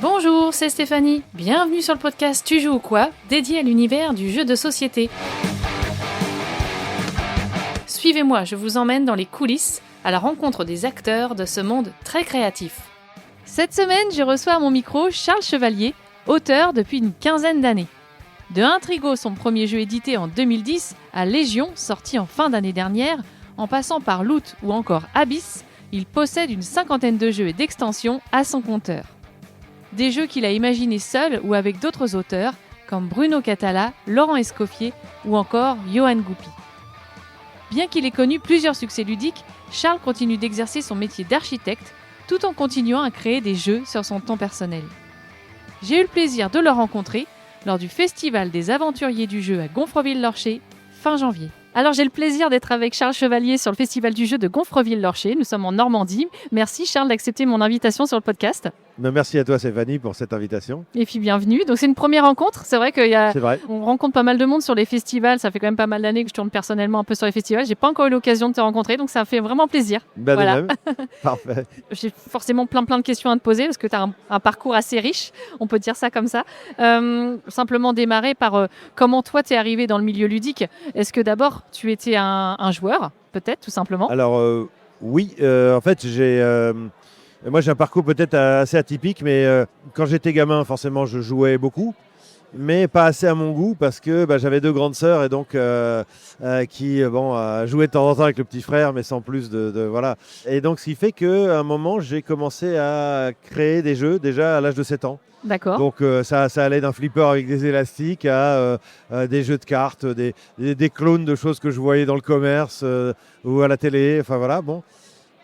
Bonjour, c'est Stéphanie. Bienvenue sur le podcast Tu joues ou quoi, dédié à l'univers du jeu de société. Suivez-moi, je vous emmène dans les coulisses, à la rencontre des acteurs de ce monde très créatif. Cette semaine, je reçois à mon micro Charles Chevalier, auteur depuis une quinzaine d'années. De Intrigo, son premier jeu édité en 2010, à Légion, sorti en fin d'année dernière, en passant par Loot ou encore Abyss, il possède une cinquantaine de jeux et d'extensions à son compteur. Des jeux qu'il a imaginés seul ou avec d'autres auteurs, comme Bruno Catala, Laurent Escoffier ou encore Johan Goupy. Bien qu'il ait connu plusieurs succès ludiques, Charles continue d'exercer son métier d'architecte tout en continuant à créer des jeux sur son temps personnel. J'ai eu le plaisir de le rencontrer lors du Festival des Aventuriers du Jeu à Gonfreville-Lorcher, fin janvier. Alors j'ai le plaisir d'être avec Charles Chevalier sur le Festival du Jeu de Gonfreville-Lorcher. Nous sommes en Normandie. Merci Charles d'accepter mon invitation sur le podcast. Merci à toi Stéphanie pour cette invitation. Et puis bienvenue. Donc c'est une première rencontre. C'est vrai qu'on rencontre pas mal de monde sur les festivals. Ça fait quand même pas mal d'années que je tourne personnellement un peu sur les festivals. J'ai pas encore eu l'occasion de te rencontrer, donc ça fait vraiment plaisir. Voilà. De même. Parfait. J'ai forcément plein de questions à te poser parce que tu as un parcours assez riche, on peut dire ça comme ça. Simplement démarrer par comment toi t'es arrivé dans le milieu ludique. Est-ce que d'abord tu étais un joueur, peut-être tout simplement? Alors oui, en fait moi j'ai un parcours peut-être assez atypique, mais quand j'étais gamin forcément je jouais beaucoup, mais pas assez à mon goût parce que j'avais deux grandes sœurs et donc qui jouaient de temps en temps avec le petit frère, mais sans plus de voilà. Et donc ce qui fait qu'à un moment j'ai commencé à créer des jeux déjà à l'âge de 7 ans. D'accord. Donc ça allait d'un flipper avec des élastiques à des jeux de cartes, des clones de choses que je voyais dans le commerce ou à la télé, enfin voilà, bon.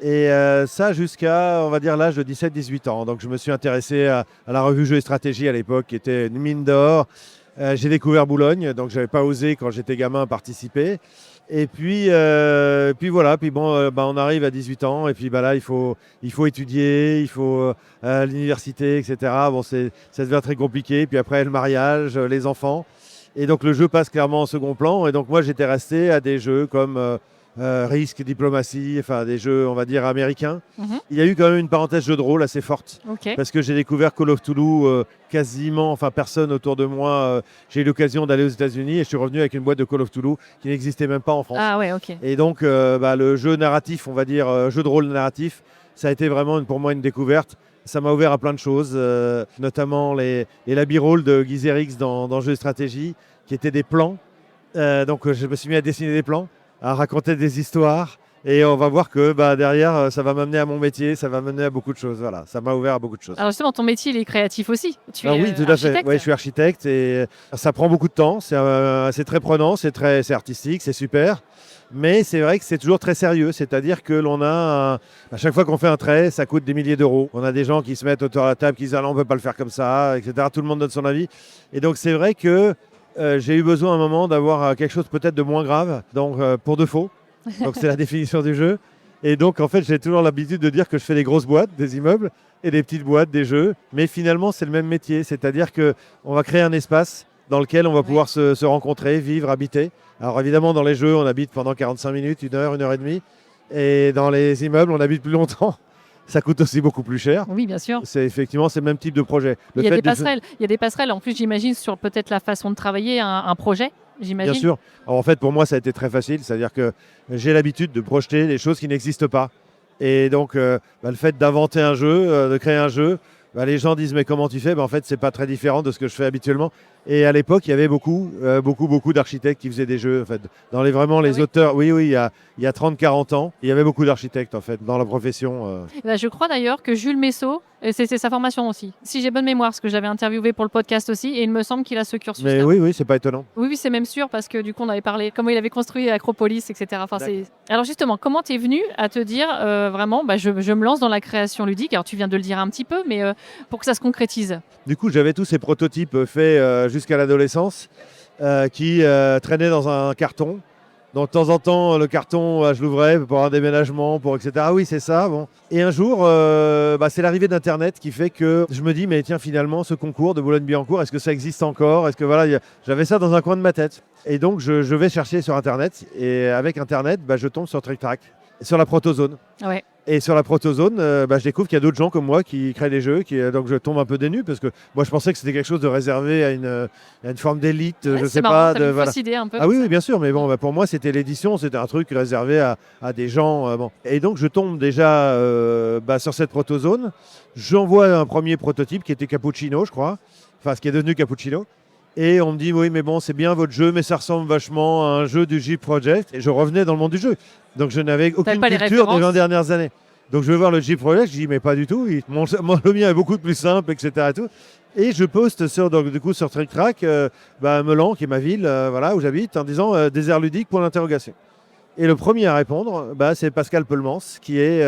Et ça jusqu'à, on va dire, l'âge de 17-18 ans. Donc je me suis intéressé à la revue Jeux et Stratégie à l'époque, qui était une mine d'or. J'ai découvert Boulogne, donc je n'avais pas osé quand j'étais gamin participer. Et puis voilà, on arrive à 18 ans et puis là il faut étudier, il faut l'université, etc. Bon, ça devient très compliqué. Puis après le mariage, les enfants. Et donc le jeu passe clairement en second plan. Et donc moi j'étais resté à des jeux comme Risque, Diplomatie, enfin des jeux on va dire américains. Mm-hmm. Il y a eu quand même une parenthèse jeu de rôle assez forte. Okay. Parce que j'ai découvert Call of Cthulhu personne autour de moi. J'ai eu l'occasion d'aller aux États-Unis et je suis revenu avec une boîte de Call of Cthulhu qui n'existait même pas en France. Ah ouais, ok. Et donc le jeu narratif, on va dire jeu de rôle narratif, ça a été vraiment pour moi une découverte. Ça m'a ouvert à plein de choses, notamment les labyrolles de Guy Zerix dans Jeux et Stratégie, qui étaient des plans. Donc je me suis mis à dessiner des plans, à raconter des histoires. Et on va voir que derrière, ça va m'amener à mon métier, ça va m'amener à beaucoup de choses. Voilà, ça m'a ouvert à beaucoup de choses. Alors justement, ton métier, il est créatif aussi. Oui, tout à fait. Ouais, je suis architecte et ça prend beaucoup de temps. C'est très prenant, c'est artistique, c'est super. Mais c'est vrai que c'est toujours très sérieux. C'est-à-dire que l'on a, à chaque fois qu'on fait un trait, ça coûte des milliers d'euros. On a des gens qui se mettent autour de la table, qui disent « Ah non, on ne peut pas le faire comme ça », etc. Tout le monde donne son avis. Et donc c'est vrai que j'ai eu besoin à un moment d'avoir quelque chose peut-être de moins grave, donc pour de faux. Donc c'est la définition du jeu. Et donc en fait j'ai toujours l'habitude de dire que je fais des grosses boîtes, des immeubles, et des petites boîtes, des jeux. Mais finalement c'est le même métier, c'est-à-dire qu'on va créer un espace dans lequel on va pouvoir se rencontrer, vivre, habiter. Alors évidemment dans les jeux on habite pendant 45 minutes, 1 heure, 1 heure et demie. Et dans les immeubles on habite plus longtemps. Ça coûte aussi beaucoup plus cher. Oui, bien sûr. C'est effectivement le même type de projet. Il y a des passerelles. En plus, j'imagine, sur peut-être la façon de travailler un projet. J'imagine. Bien sûr. Alors, en fait, pour moi, ça a été très facile. C'est-à-dire que j'ai l'habitude de projeter des choses qui n'existent pas. Et donc, le fait d'inventer un jeu, de créer un jeu, les gens disent « Mais comment tu fais ?» En fait, ce n'est pas très différent de ce que je fais habituellement. Et à l'époque, il y avait beaucoup d'architectes qui faisaient des jeux. En fait. Les auteurs, oui, il y a 30-40 ans, il y avait beaucoup d'architectes en fait, dans la profession. Je crois d'ailleurs que Jules Messot, c'est sa formation aussi. Si j'ai bonne mémoire, parce que j'avais interviewé pour le podcast aussi, et il me semble qu'il a ce cursus. Mais oui, c'est pas étonnant. Oui, c'est même sûr, parce que du coup, on avait parlé comment il avait construit Acropolis, etc. Alors justement, comment tu es venu à te dire vraiment, je me lance dans la création ludique? Alors tu viens de le dire un petit peu, mais pour que ça se concrétise. Du coup, j'avais tous ces prototypes faits jusqu'à l'adolescence qui traînaient dans un carton. Donc de temps en temps, le carton, je l'ouvrais pour un déménagement, etc. Ah oui, c'est ça. Bon. Et un jour, c'est l'arrivée d'Internet qui fait que je me dis, mais tiens, finalement, ce concours de Boulogne-Billancourt, est-ce que ça existe encore? Est-ce que j'avais ça dans un coin de ma tête. Et donc, je vais chercher sur Internet. Et avec Internet, je tombe sur Trick Track, sur la protozone. Ouais. Et sur la protozone, je découvre qu'il y a d'autres gens comme moi qui créent des jeux, donc je tombe un peu des nues parce que moi je pensais que c'était quelque chose de réservé à une forme d'élite, Ouais, je c'est sais marrant, pas. ça me fausse idée un peu. Ah oui, oui, bien sûr, mais bon, pour moi c'était l'édition, c'était un truc réservé à des gens. Bon. Et donc je tombe déjà sur cette protozone, j'envoie un premier prototype qui était Cappuccino, je crois, enfin ce qui est devenu Cappuccino. Et on me dit, oui, mais bon, c'est bien votre jeu, mais ça ressemble vachement à un jeu du Jeep Project. Et je revenais dans le monde du jeu. Donc je n'avais aucune culture des 20 dernières années. Donc je vais voir le Jeep Project, je dis, mais pas du tout. Le mien est beaucoup plus simple, etc. Et je poste sur Trick Track, Melan, qui est ma ville, où j'habite, en disant désert ludique, point d'interrogation. Et le premier à répondre, c'est Pascal Pelmans, qui est.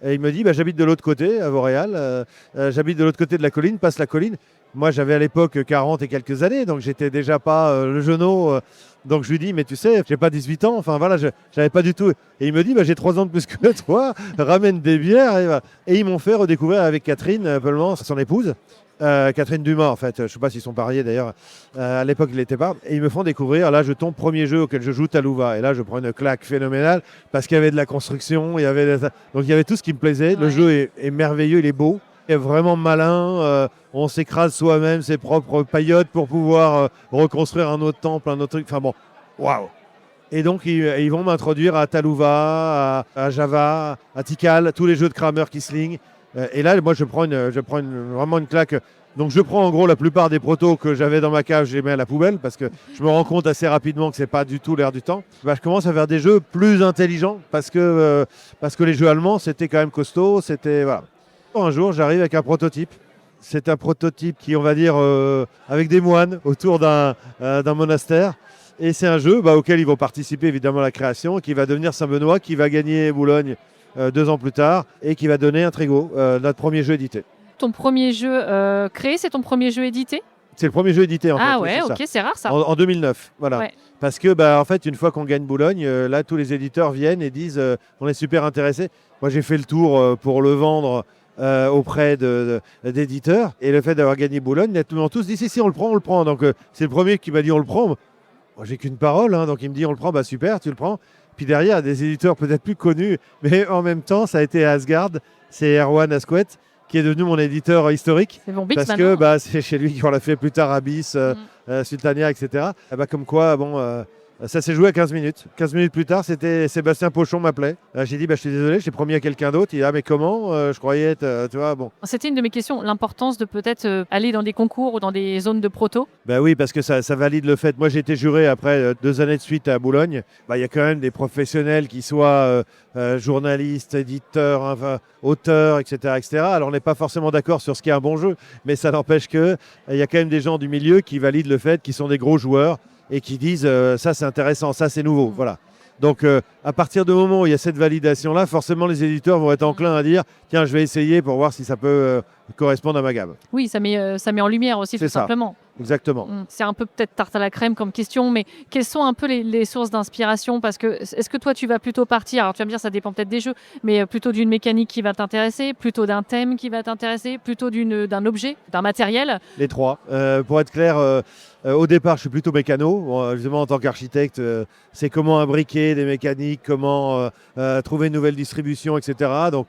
Et il me dit, j'habite de l'autre côté, à Vauréal. J'habite de l'autre côté de la colline, passe la colline. Moi, j'avais à l'époque 40 et quelques années, donc j'étais déjà pas le jeuneau. Donc je lui dis, mais tu sais, j'ai pas 18 ans, enfin voilà, j'avais pas du tout. Et il me dit, j'ai 3 ans de plus que toi, ramène des bières. Et ils m'ont fait redécouvrir avec Catherine Pelmans, son épouse. Catherine Dumas, en fait, je ne sais pas s'ils sont mariés d'ailleurs, à l'époque ils ne l'étaient pas, et ils me font découvrir, là je tombe premier jeu auquel je joue Talouva, et là je prends une claque phénoménale, parce qu'il y avait de la construction, donc il y avait tout ce qui me plaisait, le jeu est merveilleux, il est beau, il est vraiment malin, on s'écrase soi-même ses propres paillotes pour pouvoir reconstruire un autre temple, un autre truc, enfin bon, waouh. Et donc ils vont m'introduire à Talouva, à Java, à Tikal, tous les jeux de Kramer Kisling. Et là, moi, je prends vraiment une claque. Donc, je prends en gros la plupart des protos que j'avais dans ma cave, je les mets à la poubelle parce que je me rends compte assez rapidement que c'est pas du tout l'air du temps. Je commence à faire des jeux plus intelligents parce que les jeux allemands, c'était quand même costaud. Voilà. Un jour, j'arrive avec un prototype. C'est un prototype qui, on va dire, avec des moines autour d'un monastère. Et c'est un jeu auquel ils vont participer évidemment à la création, qui va devenir Saint-Benoît, qui va gagner Boulogne 2 ans plus tard, et qui va donner Intrigo, notre premier jeu édité. Ton premier jeu créé, c'est ton premier jeu édité ? C'est le premier jeu édité en fait. Ah ouais, ok, c'est rare ça. En 2009, voilà. Ouais. Parce que en fait, une fois qu'on gagne Boulogne, là tous les éditeurs viennent et disent on est super intéressés. Moi j'ai fait le tour pour le vendre auprès d'éditeurs, et le fait d'avoir gagné Boulogne, tout le monde tous dit si on le prend. Donc c'est le premier qui m'a dit on le prend. Moi j'ai qu'une parole, donc il me dit on le prend, super, tu le prends. Puis derrière, des éditeurs peut-être plus connus, mais en même temps, ça a été Asgard, c'est Erwan Asquet, qui est devenu mon éditeur historique. C'est bon, Bix, parce que c'est chez lui qu'on l'a fait plus tard, Abyss, Sultania, etc. Comme quoi, ça s'est joué à 15 minutes. 15 minutes plus tard, c'était Sébastien Pochon m'appelait. J'ai dit, je suis désolé, j'ai promis à quelqu'un d'autre. Il dit, mais comment je croyais être, tu vois, bon. C'était une de mes questions, l'importance de peut-être aller dans des concours ou dans des zones de proto. Oui, parce que ça valide le fait. Moi, j'ai été juré après 2 années de suite à Boulogne. Il y a quand même des professionnels qui soient journalistes, éditeurs, auteurs, etc., etc. Alors, on n'est pas forcément d'accord sur ce qu'est un bon jeu, mais ça n'empêche qu'il y a quand même des gens du milieu qui valident le fait qu'ils sont des gros joueurs et qui disent ça c'est intéressant, ça c'est nouveau. Voilà. Donc à partir du moment où il y a cette validation-là, forcément les éditeurs vont être enclins à dire tiens, je vais essayer pour voir si ça peut correspondre à ma gamme. Oui, ça met en lumière aussi, tout simplement. Exactement. C'est un peu peut-être tarte à la crème comme question, mais quelles sont un peu les sources d'inspiration ? Parce que est-ce que toi tu vas plutôt partir, alors tu vas me dire ça dépend peut-être des jeux, mais plutôt d'une mécanique qui va t'intéresser, plutôt d'un thème qui va t'intéresser, plutôt d'un objet, d'un matériel ? Les trois. Pour être clair, au départ je suis plutôt mécano. Justement en tant qu'architecte, c'est comment imbriquer des mécaniques, comment trouver une nouvelle distribution, etc. Donc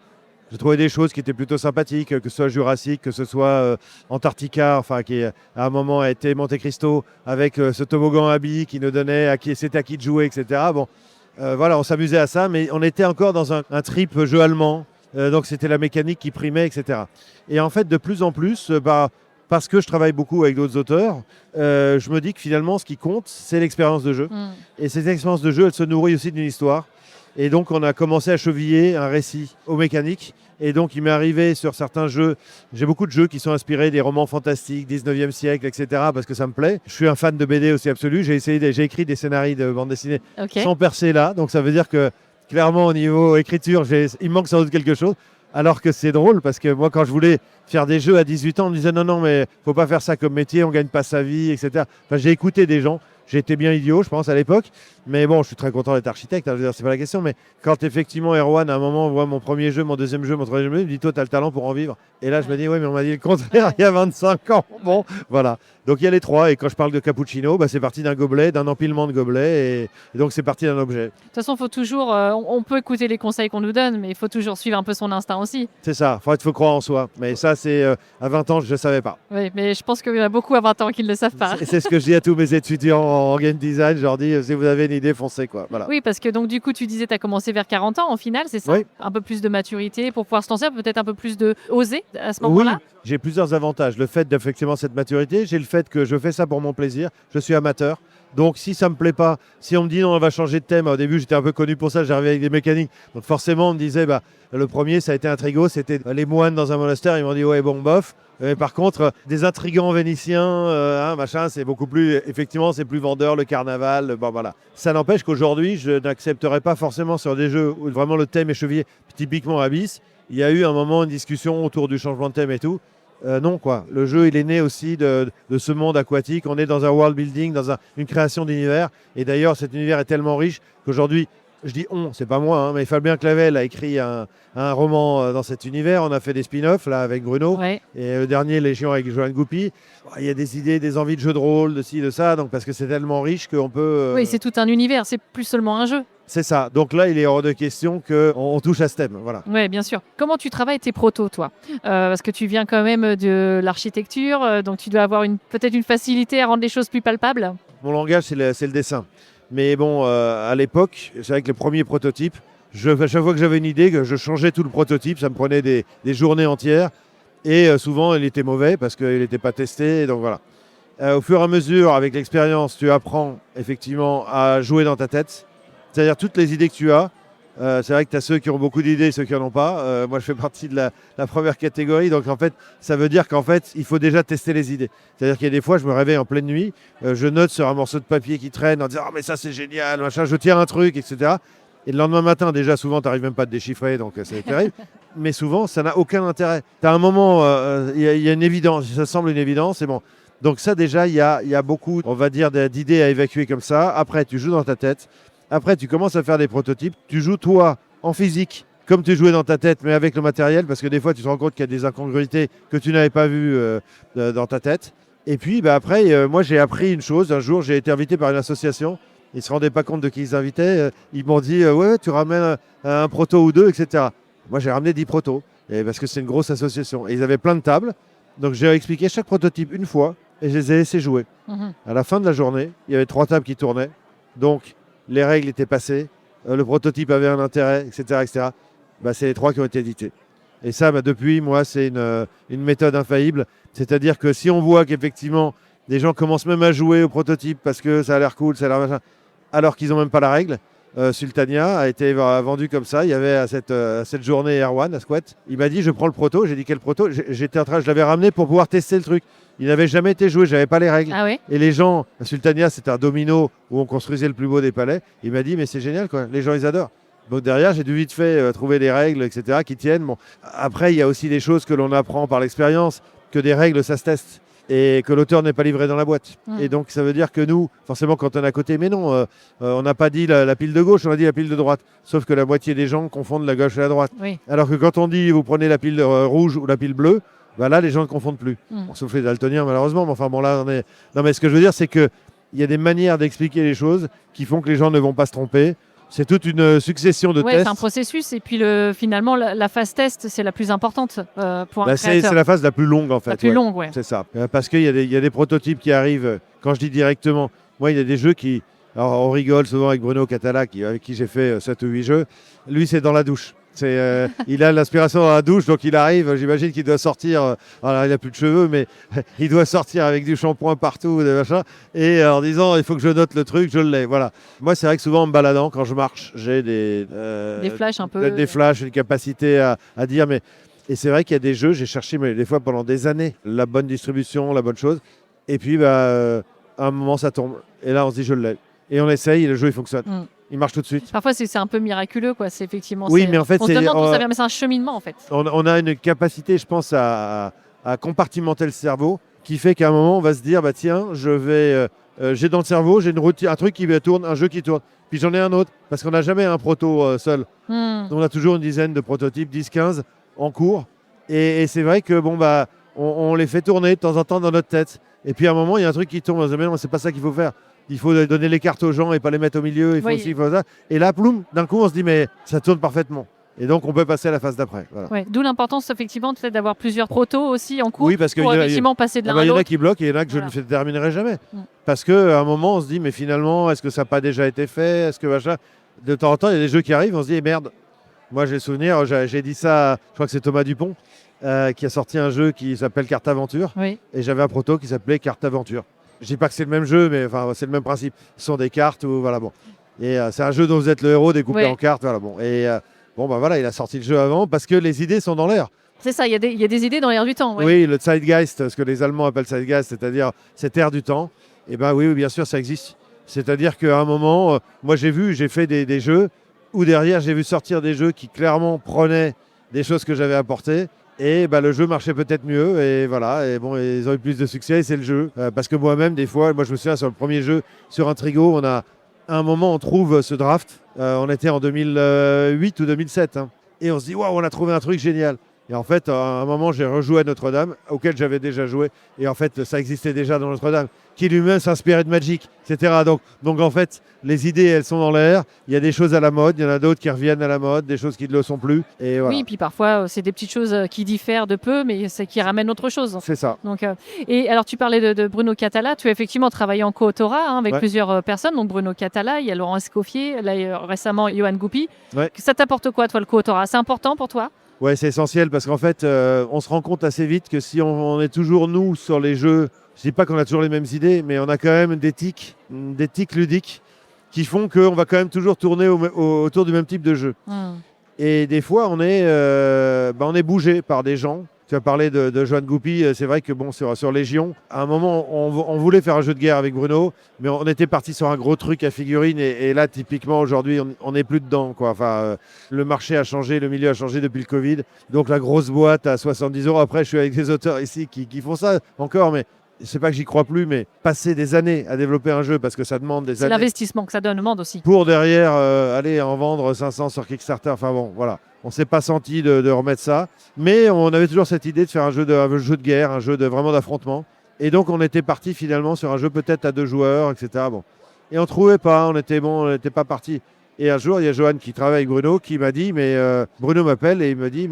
j'ai trouvé des choses qui étaient plutôt sympathiques, que ce soit Jurassic, que ce soit Antarctica, qui à un moment a été Monte Cristo, avec ce toboggan à billes qui nous donnait c'était à qui de jouer, etc. Bon, voilà, on s'amusait à ça, mais on était encore dans un trip jeu allemand, donc c'était la mécanique qui primait, etc. Et en fait, de plus en plus, parce que je travaille beaucoup avec d'autres auteurs, je me dis que finalement, ce qui compte, c'est l'expérience de jeu. Et cette expérience de jeu, elle se nourrit aussi d'une histoire. Et donc, on a commencé à cheviller un récit aux mécaniques. Et donc, il m'est arrivé sur certains jeux, j'ai beaucoup de jeux qui sont inspirés des romans fantastiques, 19e siècle, etc., parce que ça me plaît. Je suis un fan de BD aussi absolu. J'ai écrit des scénarios de bande dessinée sans percer là. Donc, ça veut dire que, clairement, au niveau écriture, il me manque sans doute quelque chose. Alors que c'est drôle, parce que moi, quand je voulais faire des jeux à 18 ans, on me disait non, mais faut pas faire ça comme métier, on gagne pas sa vie, etc. J'ai écouté des gens. J'ai été bien idiot, je pense, à l'époque. Mais bon, je suis très content d'être architecte, hein, je veux dire, c'est pas la question. Mais quand effectivement Erwan, à un moment, voit mon premier jeu, mon deuxième jeu, mon troisième jeu, il me dit, toi, tu as le talent pour en vivre. Et là, je me dis, oui, mais on m'a dit le contraire il y a 25 ans. Bon, voilà. Donc il y a les trois. Et quand je parle de cappuccino, c'est parti d'un gobelet, d'un empilement de gobelets. Et donc c'est parti d'un objet. De toute façon, faut toujours, on peut écouter les conseils qu'on nous donne, mais il faut toujours suivre un peu son instinct aussi. C'est ça. Il faut croire en soi. Mais ça, c'est à 20 ans, je ne savais pas. Oui, mais je pense qu'il y en a beaucoup à 20 ans qui ne le savent pas. C'est ce que je dis à tous mes étudiants en game design. Je leur dis, si vous avez une idée, foncez, quoi. Voilà. Oui, parce que donc du coup, tu disais tu as commencé vers 40 ans en finale, c'est ça? Oui. Un peu plus de maturité pour pouvoir se lancer, peut-être un peu plus de oser à ce moment-là? Oui, j'ai plusieurs avantages. Le fait d'effectivement cette maturité, j'ai le fait que je fais ça pour mon plaisir. Je suis amateur. Donc si ça me plaît pas, si on me dit non, on va changer de thème, au début j'étais un peu connu pour ça, j'arrivais avec des mécaniques. Donc forcément on me disait, le premier ça a été Intrigo, c'était les moines dans un monastère, ils m'ont dit ouais bon bof. Mais par contre, des intrigants vénitiens, machin, c'est beaucoup plus, effectivement c'est plus vendeur, le carnaval, voilà. Ça n'empêche qu'aujourd'hui je n'accepterai pas forcément sur des jeux où vraiment le thème est chevillé, typiquement Abyss. Il y a eu un moment, une discussion autour du changement de thème et tout. Non, quoi. Le jeu, il est né aussi de ce monde aquatique. On est dans un world building, dans une création d'univers. Et d'ailleurs, cet univers est tellement riche qu'aujourd'hui, je dis on, c'est pas moi, mais Fabien Clavel a écrit un roman dans cet univers. On a fait des spin-offs là avec Bruno. Ouais. Et le dernier, Légion avec Joanne Goupy. Il y a des idées, des envies de jeux de rôle, de ci, de ça. Donc, parce que c'est tellement riche qu'on peut. Oui, c'est tout un univers, c'est plus seulement un jeu. C'est ça. Donc là, il est hors de question qu'on touche à ce thème. Voilà. Oui, bien sûr. Comment tu travailles tes protos, toi? Parce que tu viens quand même de l'architecture, donc tu dois avoir peut-être une facilité à rendre les choses plus palpables. Mon langage, c'est le dessin. Mais bon, à l'époque, c'est vrai que les premiers prototypes, à chaque fois que j'avais une idée, que je changeais tout le prototype, ça me prenait des journées entières. Et souvent, il était mauvais parce qu'il n'était pas testé. Donc voilà. Au fur et à mesure, avec l'expérience, tu apprends effectivement à jouer dans ta tête. C'est-à-dire toutes les idées que tu as. C'est vrai que tu as ceux qui ont beaucoup d'idées et ceux qui n'en ont pas. Moi, je fais partie de la première catégorie. Donc, en fait, ça veut dire qu'en fait, il faut déjà tester les idées. C'est-à-dire qu'il y a des fois, je me réveille en pleine nuit, je note sur un morceau de papier qui traîne en disant « Oh, mais ça, c'est génial, machin, je tiens un truc, etc. » Et le lendemain matin, déjà, souvent, tu n'arrives même pas à te déchiffrer, donc c'est terrible. Mais souvent, ça n'a aucun intérêt. Tu as un moment, il y a une évidence, ça semble une évidence, c'est bon. Donc ça, déjà, il y a beaucoup, on va dire, d'idées à évacuer comme ça. Après, tu joues dans ta tête. Après, tu commences à faire des prototypes. Tu joues, toi, en physique, comme tu jouais dans ta tête, mais avec le matériel, parce que des fois, tu te rends compte qu'il y a des incongruités que tu n'avais pas vues dans ta tête. Et puis, après, moi, j'ai appris une chose. Un jour, j'ai été invité par une association. Ils ne se rendaient pas compte de qui ils invitaient. Ils m'ont dit, ouais, tu ramènes un proto ou deux, etc. Moi, j'ai ramené 10 protos, parce que c'est une grosse association. Et ils avaient plein de tables. Donc, j'ai expliqué chaque prototype une fois, et je les ai laissés jouer. À la fin de la journée, il y avait 3 tables qui tournaient. Donc, les règles étaient passées, le prototype avait un intérêt, etc. etc. C'est les 3 qui ont été édités. Et ça, depuis, moi, c'est une méthode infaillible. C'est-à-dire que si on voit qu'effectivement, des gens commencent même à jouer au prototype parce que ça a l'air cool, ça a l'air machin, alors qu'ils n'ont même pas la règle, Sultania a été vendu comme ça. Il y avait à cette journée Erwan, à Squat. Il m'a dit, je prends le proto. J'ai dit, quel proto? Je l'avais ramené pour pouvoir tester le truc. Il n'avait jamais été joué, je n'avais pas les règles. Ah ouais. Et les gens, à Sultania, c'était un domino où on construisait le plus beau des palais. Il m'a dit, mais c'est génial, quoi. Les gens, ils adorent. Donc derrière, j'ai dû vite fait trouver des règles, etc., qui tiennent. Bon. Après, il y a aussi des choses que l'on apprend par l'expérience, que des règles, ça se teste. Et que l'auteur n'est pas livré dans la boîte. Et donc, ça veut dire que nous, forcément, quand on est à côté, mais non, on n'a pas dit la pile de gauche, on a dit la pile de droite. Sauf que la moitié des gens confondent la gauche et la droite. Oui. Alors que quand on dit, vous prenez la pile rouge ou la pile bleue, là, les gens ne confondent plus. Sauf les daltoniens, malheureusement. Mais enfin, bon, là, on est... Non, mais ce que je veux dire, c'est qu'il y a des manières d'expliquer les choses qui font que les gens ne vont pas se tromper. C'est toute une succession de tests. C'est un processus. Et puis, finalement, la phase test, c'est la plus importante pour un créateur. C'est la phase la plus longue, en fait. La plus longue, oui. C'est ça. Parce qu'il y a des prototypes qui arrivent, quand je dis directement. Moi, il y a des jeux qui... Alors, on rigole souvent avec Bruno Catala, avec qui j'ai fait 7 ou 8 jeux. Lui, c'est dans la douche. Il a l'inspiration dans la douche, donc il arrive, j'imagine qu'il doit sortir, alors il n'a plus de cheveux, mais il doit sortir avec du shampoing partout, des machins, et en disant il faut que je note le truc, je l'ai. Voilà. Moi, c'est vrai que souvent en me baladant, quand je marche, j'ai des flashs un peu. Des flashs, une capacité à dire, mais. Et c'est vrai qu'il y a des jeux, j'ai cherché mais des fois pendant des années la bonne distribution, la bonne chose, et puis à un moment ça tombe, et là on se dit je l'ai. Et on essaye et le jeu il fonctionne. Il marche tout de suite. Parfois, c'est un peu miraculeux, quoi. C'est effectivement. Oui, mais en fait, on se demande d'où ça vient, mais c'est un cheminement, en fait. On a une capacité, je pense, à compartimenter le cerveau qui fait qu'à un moment, on va se dire, tiens, je vais j'ai dans le cerveau, j'ai une routine, un truc qui tourne, un jeu qui tourne. Puis j'en ai un autre, parce qu'on n'a jamais un proto seul. On a toujours une dizaine de prototypes, 10-15 en cours. Et c'est vrai que on les fait tourner de temps en temps dans notre tête. Et puis à un moment, il y a un truc qui tombe. On se dit, mais non, c'est pas ça qu'il faut faire. Il faut donner les cartes aux gens et pas les mettre au milieu. Il faut aussi, il faut ça. Et là, ploum, d'un coup, on se dit, mais ça tourne parfaitement. Et donc, on peut passer à la phase d'après. Voilà. Ouais, d'où l'importance, effectivement, peut-être d'avoir plusieurs protos aussi en cours. Oui, parce pour effectivement passer de l'un à l'autre. Il y en a qui bloquent et il y en a que je ne terminerai jamais. Parce qu'à un moment, on se dit, mais finalement, est-ce que ça n'a pas déjà été fait? Est-ce que machin? De temps en temps, il y a des jeux qui arrivent, on se dit, eh, merde. Moi, j'ai le souvenir, j'ai dit ça, je crois que c'est Thomas Dupont, qui a sorti un jeu qui s'appelle Carte Aventure. Oui. Et j'avais un proto qui s'appelait Carte Aventure. Je dis pas que c'est le même jeu, mais enfin, c'est le même principe. Ce sont des cartes, voilà, bon. Et c'est un jeu dont vous êtes le héros découpé en cartes, voilà, bon. Et voilà, il a sorti le jeu avant parce que les idées sont dans l'air. C'est ça, il y a des idées dans l'air du temps. Oui, le Zeitgeist, ce que les Allemands appellent Zeitgeist, c'est-à-dire cet air du temps. Et oui, bien sûr, ça existe. C'est-à-dire qu'à un moment, moi j'ai fait des jeux où derrière j'ai vu sortir des jeux qui clairement prenaient des choses que j'avais apportées. Et le jeu marchait peut-être mieux, et voilà, et bon, ils ont eu plus de succès, et c'est le jeu. Parce que moi-même, des fois, je me souviens sur le premier jeu, sur Intrigo, à un moment, on trouve ce draft. On était en 2008 ou 2007, hein, et on se dit, waouh, on a trouvé un truc génial. Et en fait, à un moment, j'ai rejoué à Notre-Dame, auquel j'avais déjà joué, et en fait, ça existait déjà dans Notre-Dame, qui lui-même s'inspirait de Magic, etc. Donc en fait, les idées, elles sont dans l'air. Il y a des choses à la mode, il y en a d'autres qui reviennent à la mode, des choses qui ne le sont plus. Et voilà. Oui, puis parfois, c'est des petites choses qui diffèrent de peu, mais c'est qui ramènent autre chose. C'est ça. Donc, et alors, tu parlais de Bruno Catala. Tu as effectivement travaillé en co-autorat avec plusieurs personnes. Donc, Bruno Catala, il y a Laurent Escoffier, là, récemment, Johan Goupy. Ça t'apporte quoi, toi, le co-autorat? C'est important pour toi? Ouais, c'est essentiel parce qu'en fait, on se rend compte assez vite que si on est toujours nous sur les jeux, je dis pas qu'on a toujours les mêmes idées, mais on a quand même des tics ludiques qui font qu'on va quand même toujours tourner autour du même type de jeu. Et des fois, on est bougé par des gens. Tu as parlé de Johan Goupy, c'est vrai que sur Légion, à un moment, on voulait faire un jeu de guerre avec Bruno, mais on était parti sur un gros truc à figurines, et là, typiquement, aujourd'hui, on n'est plus dedans, quoi. Enfin, le marché a changé, le milieu a changé depuis le Covid, donc la grosse boîte à 70 €. Après, je suis avec des auteurs ici qui font ça encore, mais c'est pas que j'y crois plus, mais passer des années à développer un jeu, parce que ça demande des années. C'est l'investissement que ça demande aussi. Pour derrière aller en vendre 500 sur Kickstarter, enfin bon, voilà. On ne s'est pas senti de remettre ça. Mais on avait toujours cette idée de faire un jeu de guerre, un jeu vraiment d'affrontement. Et donc, on était parti finalement sur un jeu peut-être à 2 joueurs, etc. Bon. Et on ne trouvait pas, on n'était pas parti. Et un jour, il y a Johan qui travaille avec Bruno qui m'a dit, Bruno m'appelle et il me dit,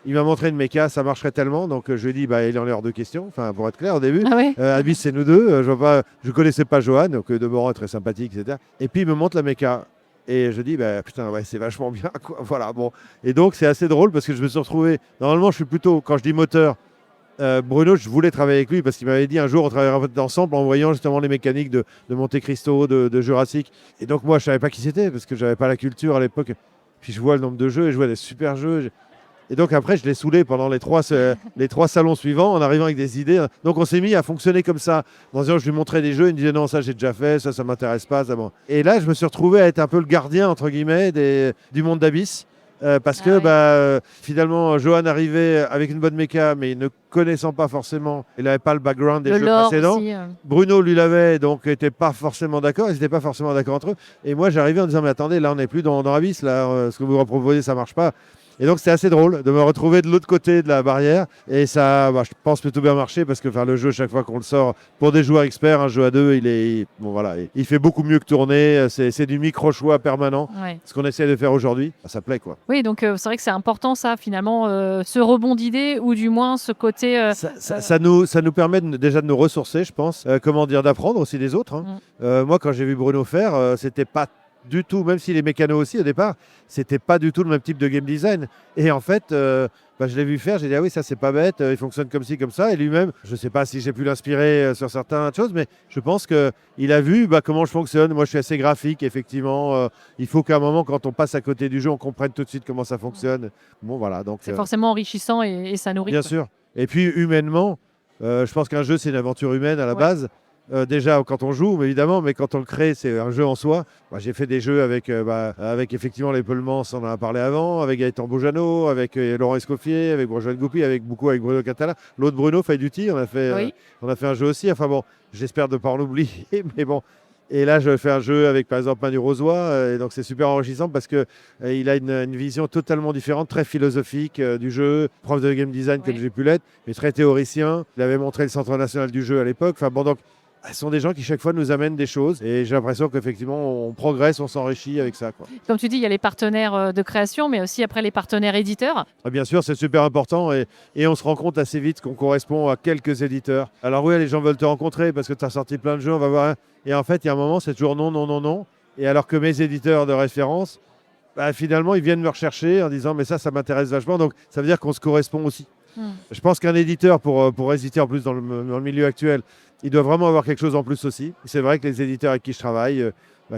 il m'a montré une méca, ça marcherait tellement. Donc, je lui ai dit, il en est hors de question. Enfin, pour être clair, au début. Abyss, c'est nous deux. Je ne connaissais pas Johan, donc Deborah est très sympathique, etc. Et puis, il me montre la méca. Et je dis, putain, c'est vachement bien, quoi. Voilà, bon. Et donc, c'est assez drôle parce que je me suis retrouvé. Normalement, je suis plutôt, quand je dis moteur, Bruno, je voulais travailler avec lui parce qu'il m'avait dit un jour, on travaillera ensemble en voyant justement les mécaniques de Monte Cristo, de Jurassic. Et donc, moi, je ne savais pas qui c'était parce que je n'avais pas la culture à l'époque. Puis, je vois le nombre de jeux et je vois des super jeux. Et donc après, je l'ai saoulé pendant les trois salons suivants en arrivant avec des idées. Donc on s'est mis à fonctionner comme ça. Dans je lui montrais des jeux, il me disait non, ça j'ai déjà fait, ça m'intéresse pas. Ça, bon. Et là, je me suis retrouvé à être un peu le gardien, entre guillemets, du monde d'Abyss. Parce que finalement, Johan arrivait avec une bonne méca, mais ne connaissant pas forcément, il n'avait pas le background des jeux précédents. Aussi, Bruno lui l'avait, donc n'était pas forcément d'accord. Ils n'étaient pas forcément d'accord entre eux. Et moi, j'arrivais en disant, mais attendez, là, on n'est plus dans Abyss. Là, ce que vous proposez, ça marche pas. Et donc, c'est assez drôle de me retrouver de l'autre côté de la barrière. Et ça, je pense, plutôt bien marcher parce que le jeu, chaque fois qu'on le sort, pour des joueurs experts, un jeu à deux, il fait beaucoup mieux que tourner. C'est du micro-choix permanent. Ce qu'on essaie de faire aujourd'hui, ça plaît, quoi. Oui, donc c'est vrai que c'est important, ça, finalement, ce rebond d'idées ou du moins ce côté... Ça nous permet déjà de nous ressourcer, je pense. D'apprendre aussi des autres. Hein. Moi, quand j'ai vu Bruno faire, c'était pas du tout, même si les mécanos aussi au départ, c'était pas du tout le même type de game design. Et en fait, je l'ai vu faire, j'ai dit ah oui, ça c'est pas bête, il fonctionne comme ci, comme ça. Et lui-même, je sais pas si j'ai pu l'inspirer sur certaines choses, mais je pense qu'il a vu comment je fonctionne. Moi, je suis assez graphique, effectivement. Il faut qu'à un moment, quand on passe à côté du jeu, on comprenne tout de suite comment ça fonctionne. Bon, voilà. Donc, c'est forcément enrichissant et ça nourrit. Bien sûr. Et puis, humainement, je pense qu'un jeu, c'est une aventure humaine à la base. Déjà quand on joue, évidemment, mais quand on le crée, c'est un jeu en soi. J'ai fait des jeux avec effectivement les Peulmans, on en a parlé avant, avec Gaëtan Bojano, avec Laurent Escoffier, avec Bourgeois Goupy, avec Bruno Catala. L'autre Bruno, Faye Duty, Oui. on a fait un jeu aussi. Enfin bon, j'espère ne pas en oublier, mais bon. Et là, je fais un jeu avec, par exemple, Manu Rozoy, et donc c'est super enrichissant parce que il a une vision totalement différente, très philosophique du jeu, prof de game design Oui. que j'ai pu l'être, mais très théoricien. Il avait montré le Centre national du jeu à l'époque. Enfin bon, donc ce sont des gens qui chaque fois nous amènent des choses et j'ai l'impression qu'effectivement on progresse, on s'enrichit avec ça, quoi. Comme tu dis, il y a les partenaires de création, mais aussi après les partenaires éditeurs. Bien sûr, c'est super important et on se rend compte assez vite qu'on correspond à quelques éditeurs. Alors oui, les gens veulent te rencontrer parce que tu as sorti plein de jeux, on va voir. Et en fait, il y a un moment, c'est toujours non, non, non, non. Et alors que mes éditeurs de référence, finalement, ils viennent me rechercher en disant mais ça m'intéresse vachement. Donc ça veut dire qu'on se correspond aussi. Je pense qu'un éditeur, pour hésiter en plus dans le milieu actuel, il doit vraiment avoir quelque chose en plus aussi. C'est vrai que les éditeurs avec qui je travaille,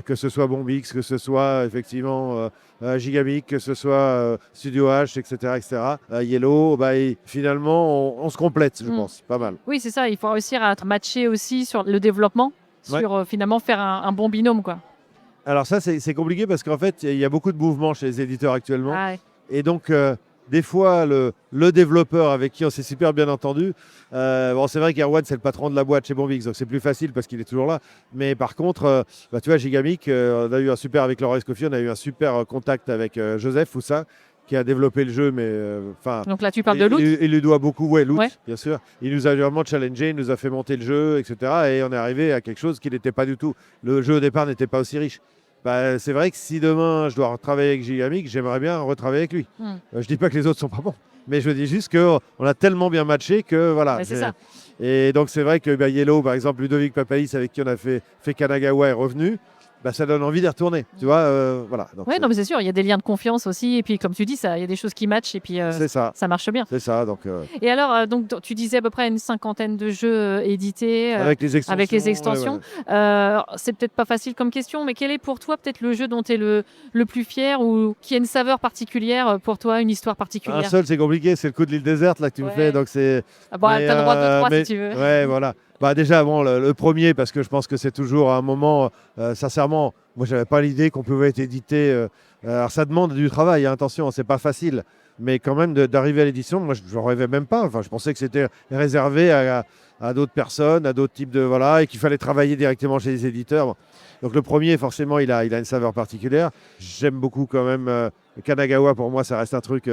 que ce soit Bombix, que ce soit effectivement Gigamic, que ce soit Studio H, etc., Yellow, finalement, on se complète, je pense, pas mal. Oui, c'est ça. Il faut réussir à matcher aussi sur le développement, sur finalement faire un bon binôme, quoi. Alors ça, c'est compliqué parce qu'en fait, il y a beaucoup de mouvements chez les éditeurs actuellement. Ah ouais. Et donc, des fois, le développeur avec qui on s'est super bien entendu, c'est vrai qu'Erwan, c'est le patron de la boîte chez Bombix, donc c'est plus facile parce qu'il est toujours là. Mais par contre, tu vois, Gigamic, on a eu un super, avec Laurent Escoffier, on a eu un super contact avec Joseph Foussa, qui a développé le jeu, mais donc là, tu parles de Loot. Il lui doit beaucoup, Loot, Ouais. bien sûr. Il nous a vraiment challengé, il nous a fait monter le jeu, etc. Et on est arrivé à quelque chose qui n'était pas du tout. Le jeu au départ n'était pas aussi riche. C'est vrai que si demain je dois retravailler avec Gigamic, j'aimerais bien retravailler avec lui. Je dis pas que les autres sont pas bons, mais je dis juste qu'on a tellement bien matché que voilà. C'est ça. Et donc c'est vrai que Yellow, par exemple, Ludovic Papalis, avec qui on a fait Kanagawa, est revenu. Ça donne envie d'y retourner, tu vois, voilà. Oui, non, mais c'est sûr, il y a des liens de confiance aussi, et puis comme tu dis, il y a des choses qui matchent, et puis c'est ça. Ça marche bien. C'est ça, donc. Et alors, donc tu disais à peu près une cinquantaine de jeux édités avec les extensions. Ouais. C'est peut-être pas facile comme question, mais quel est pour toi peut-être le jeu dont tu es le plus fier ou qui a une saveur particulière pour toi, une histoire particulière? Un seul, c'est compliqué, c'est le coup de l'île déserte là que tu me fais, donc c'est. T'as le droit de 3 si tu veux. Ouais, voilà. Déjà, le premier, parce que je pense que c'est toujours un moment, sincèrement, moi, j'avais pas l'idée qu'on pouvait être édité. Alors, ça demande du travail, hein, attention, c'est pas facile. Mais quand même, d'arriver à l'édition, moi, je n'en rêvais même pas. Enfin, je pensais que c'était réservé à d'autres personnes, à d'autres types de. Voilà, et qu'il fallait travailler directement chez les éditeurs. Donc, le premier, forcément, il a une saveur particulière. J'aime beaucoup quand même Kanagawa, pour moi, ça reste un truc.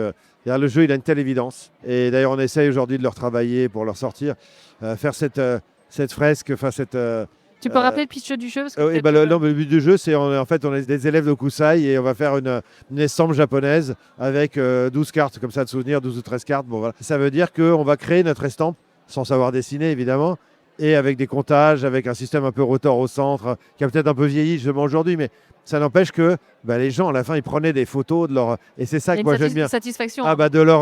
Le jeu, il a une telle évidence. Et d'ailleurs, on essaye aujourd'hui de le retravailler pour le ressortir. Faire cette fresque, Tu peux rappeler le pitch du jeu parce que le but du jeu, c'est en fait, on est des élèves de Kusai et on va faire une estampe japonaise avec 12 cartes comme ça de souvenirs, 12 ou 13 cartes. Bon, voilà. Ça veut dire qu'on va créer notre estampe sans savoir dessiner, évidemment, et avec des comptages, avec un système un peu rotor au centre, qui a peut-être un peu vieilli justement aujourd'hui, mais ça n'empêche que les gens, à la fin, ils prenaient des photos de leur... Et c'est ça que moi j'aime bien. Satisfaction.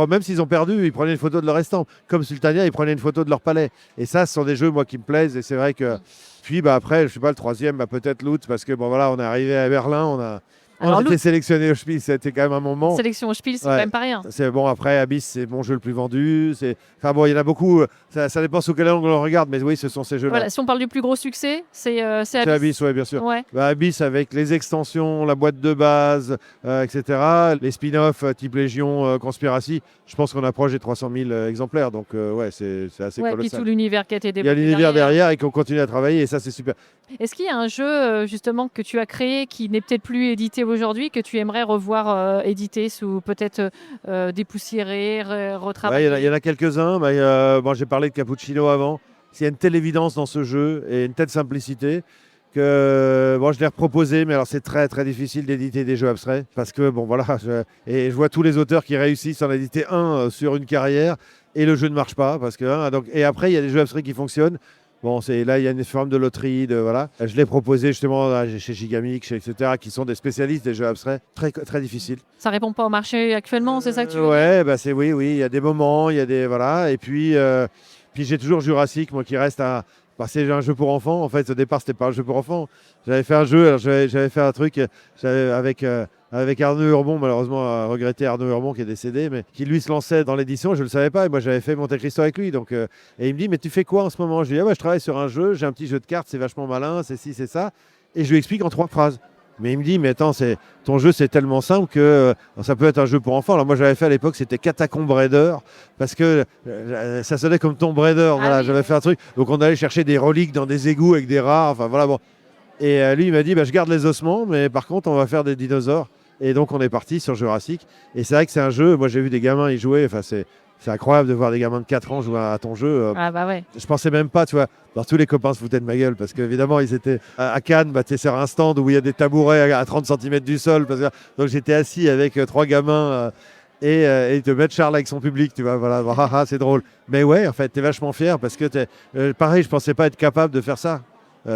Même s'ils ont perdu, ils prenaient une photo de leur estampe. Comme Sultania, ils prenaient une photo de leur palais. Et ça, ce sont des jeux, moi, qui me plaisent. Et c'est vrai que... Puis après, je sais pas, le troisième, peut-être Loot, parce que on est arrivé à Berlin, on a été sélectionné au Spiel, c'était quand même un moment. Sélection au Spiel, c'est quand même pas rien. C'est bon, après, Abyss, c'est mon jeu le plus vendu. Il y en a beaucoup. Ça dépend sous quel angle on regarde, mais oui, ce sont ces jeux-là. Voilà, si on parle du plus gros succès, c'est Abyss. C'est Abyss, oui, bien sûr. Ouais. Abyss avec les extensions, la boîte de base, etc. Les spin-offs type Légion, Conspiracy, je pense qu'on approche des 300 000 exemplaires. Donc, c'est assez colossal. Puis tout l'univers qui a été développé. Il y a l'univers derrière et qu'on continue à travailler, et ça, c'est super. Est-ce qu'il y a un jeu, justement, que tu as créé qui n'est peut-être plus édité aujourd'hui, que tu aimerais revoir édité sous peut-être dépoussiéré, retravaillé? Il y en a quelques-uns. J'ai parlé de Cappuccino avant. Il y a une telle évidence dans ce jeu et une telle simplicité que je l'ai reproposé, mais alors c'est très très difficile d'éditer des jeux abstraits parce que je vois tous les auteurs qui réussissent à en éditer un sur une carrière et le jeu ne marche pas et après il y a des jeux abstraits qui fonctionnent. Là, il y a une forme de loterie. Je l'ai proposé justement chez Gigamic, etc., qui sont des spécialistes des jeux abstraits. Très, très difficile. Ça ne répond pas au marché actuellement, c'est ça que tu veux dire ? Oui. Il y a des moments, il y a des... Voilà. Et puis j'ai toujours Jurassic, moi, qui reste c'est un jeu pour enfants. En fait, au départ, c'était pas un jeu pour enfants. J'avais fait un jeu, alors j'avais fait un truc avec avec Arnaud Hurbon, malheureusement regretté Arnaud Hurbon qui est décédé, mais qui lui se lançait dans l'édition, je ne le savais pas, et moi j'avais fait Monte Cristo avec lui. Donc, et il me dit, mais tu fais quoi en ce moment? Je lui dis, je travaille sur un jeu, j'ai un petit jeu de cartes, c'est vachement malin, c'est ci, c'est ça. Et je lui explique en 3 phrases. Mais il me dit, mais attends, ton jeu c'est tellement simple que ça peut être un jeu pour enfants. Alors moi j'avais fait à l'époque, c'était Catacomb Raider, parce que ça sonnait comme Tomb Raider. Voilà, oui. J'avais fait un truc. Donc on allait chercher des reliques dans des égouts avec des rats. Enfin voilà, bon. Et lui il m'a dit, je garde les ossements, mais par contre on va faire des dinosaures. Et donc on est parti sur Jurassic. Et c'est vrai que c'est un jeu, moi j'ai vu des gamins y jouer, enfin c'est incroyable de voir des gamins de 4 ans jouer à ton jeu. Ah bah ouais. Je pensais même pas, tu vois. Alors, tous les copains se foutaient de ma gueule parce qu'évidemment, ils étaient à Cannes, tu es sur un stand où il y a des tabourets à 30 cm du sol. Donc j'étais assis avec 3 gamins et ils te mettent Charles avec son public, tu vois. Voilà, c'est drôle. Mais ouais, en fait, tu es vachement fier parce que pareil, je pensais pas être capable de faire ça.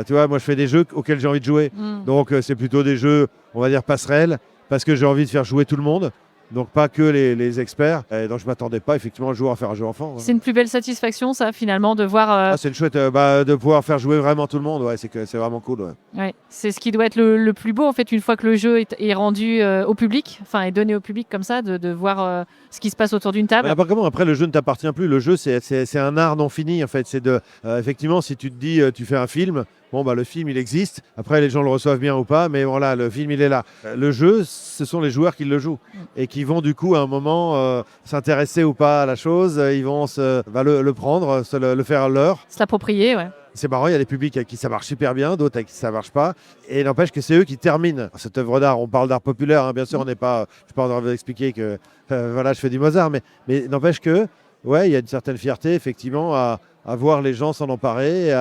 Tu vois, moi, je fais des jeux auxquels j'ai envie de jouer. Donc, c'est plutôt des jeux, on va dire, passerelles parce que j'ai envie de faire jouer tout le monde. Donc pas que les experts. Et donc je ne m'attendais pas effectivement le jour à faire un jeu enfant. C'est une plus belle satisfaction ça finalement de voir... c'est une chouette de pouvoir faire jouer vraiment tout le monde. Ouais, c'est vraiment cool. Ouais. Ouais. C'est ce qui doit être le plus beau en fait une fois que le jeu est rendu au public, enfin est donné au public comme ça, de voir ce qui se passe autour d'une table. Après le jeu ne t'appartient plus. Le jeu c'est un art non fini en fait. C'est effectivement si tu te dis tu fais un film. Bon, le film, il existe. Après, les gens le reçoivent bien ou pas, mais voilà, le film, il est là. Le jeu, ce sont les joueurs qui le jouent et qui vont, du coup, à un moment, s'intéresser ou pas à la chose. Ils vont le prendre, le faire leur. Se l'approprier, ouais. C'est marrant, il y a des publics à qui ça marche super bien, d'autres à qui ça marche pas. Et n'empêche que c'est eux qui terminent cette œuvre d'art. On parle d'art populaire, hein, bien sûr, on n'est pas... Je ne vais pas en expliquer que je fais du Mozart, mais n'empêche que, ouais, il y a une certaine fierté, effectivement, à voir les gens s'en emparer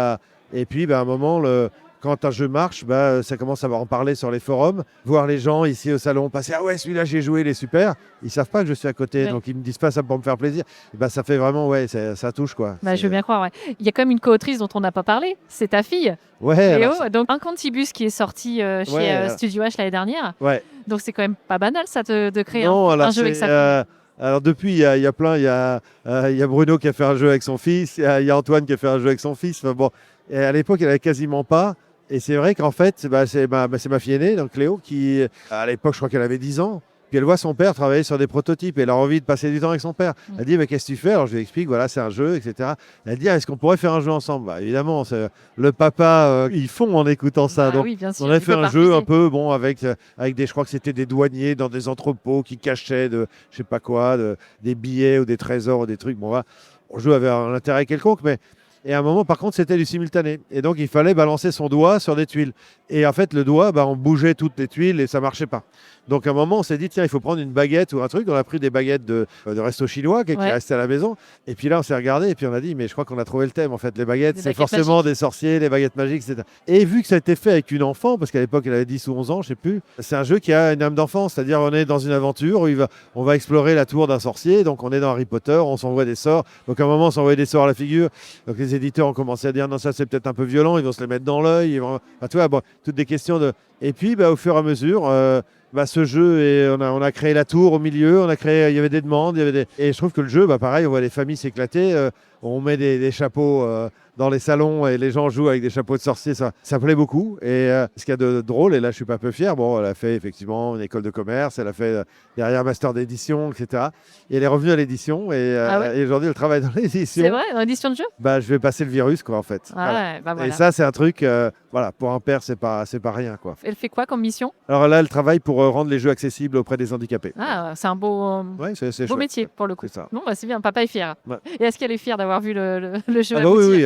et puis, à un moment, quand un jeu marche, ça commence à en parler sur les forums. Voir les gens ici au salon passer « Ah ouais, celui-là, j'ai joué, il est super ». Ils ne savent pas que je suis à côté, ouais. Donc ils ne me disent pas ça pour me faire plaisir. Et ça fait vraiment, ouais, ça touche, quoi. Je veux bien croire, ouais. Il y a quand même une co-autrice dont on n'a pas parlé, c'est ta fille, ouais, Léo. Donc Incantibus qui est sorti chez Studio H l'année dernière. Ouais. Donc c'est quand même pas banal, ça, de créer un jeu avec ça. Alors depuis, il y a plein, il y a Bruno qui a fait un jeu avec son fils, il y a Antoine qui a fait un jeu avec son fils. Enfin, bon. Et à l'époque, il n'y avait quasiment pas. Et c'est vrai qu'en fait, c'est ma fille aînée, donc Léo, qui, à l'époque, je crois qu'elle avait 10 ans. Puis elle voit son père travailler sur des prototypes et elle a envie de passer du temps avec son père. Elle dit, mais qu'est-ce que tu fais? Alors je lui explique, voilà, c'est un jeu, etc. Elle dit, est-ce qu'on pourrait faire un jeu ensemble? Évidemment, le papa, ils font en écoutant ça. Donc, oui, bien sûr, on a fait un jeu un peu, bon, avec je crois que c'était des douaniers dans des entrepôts qui cachaient je sais pas quoi, des billets ou des trésors ou des trucs. Bon, le jeu avait un intérêt quelconque, mais... Et à un moment, par contre, c'était du simultané. Et donc, il fallait balancer son doigt sur des tuiles. Et en fait, le doigt, on bougeait toutes les tuiles et ça ne marchait pas. Donc, à un moment, on s'est dit, tiens, il faut prendre une baguette ou un truc. On a pris des baguettes de resto chinois qui restaient à la maison. Et puis là, on s'est regardé et puis on a dit, mais je crois qu'on a trouvé le thème. En fait, les baguettes, c'est forcément des sorciers, les baguettes magiques, etc. Et vu que ça a été fait avec une enfant, parce qu'à l'époque, elle avait 10 ou 11 ans, je ne sais plus, c'est un jeu qui a une âme d'enfant. C'est-à-dire, on est dans une aventure où on va explorer la tour d'un sorcier. Donc, on est dans Harry Potter, on s'envoie des sorts. Donc, à un moment, on s'envoie des sorts à la figure. Donc, les éditeurs ont commencé à dire, non, ça, c'est peut-être un peu violent. Ils vont se les mettre dans l'œil. Tu vois, toutes des questions de... Et puis, au fur et à mesure... ce jeu, et on a créé la tour au milieu, il y avait des demandes, et je trouve que le jeu, pareil, on voit les familles s'éclater, on met des chapeaux dans les salons et les gens jouent avec des chapeaux de sorciers, ça plaît beaucoup. Et ce qu'il y a de drôle, et là je suis pas un peu fier, bon, elle a fait effectivement une école de commerce, elle a fait derrière un master d'édition, etc. Et elle est revenue à l'édition, et aujourd'hui elle travaille dans l'édition. C'est vrai, dans l'édition de jeu. Je vais passer le virus, quoi, en fait. Voilà. Et ça, c'est un truc, pour un père, c'est pas rien, quoi. Elle fait quoi comme mission? Alors là, elle travaille pour rendre les jeux accessibles auprès des handicapés. Ah, c'est un beau métier pour le coup. C'est ça. Bon, c'est bien, papa est fier. Ouais. Et est-ce qu'elle est fière d'avoir vu le jeu aboutir? Oui.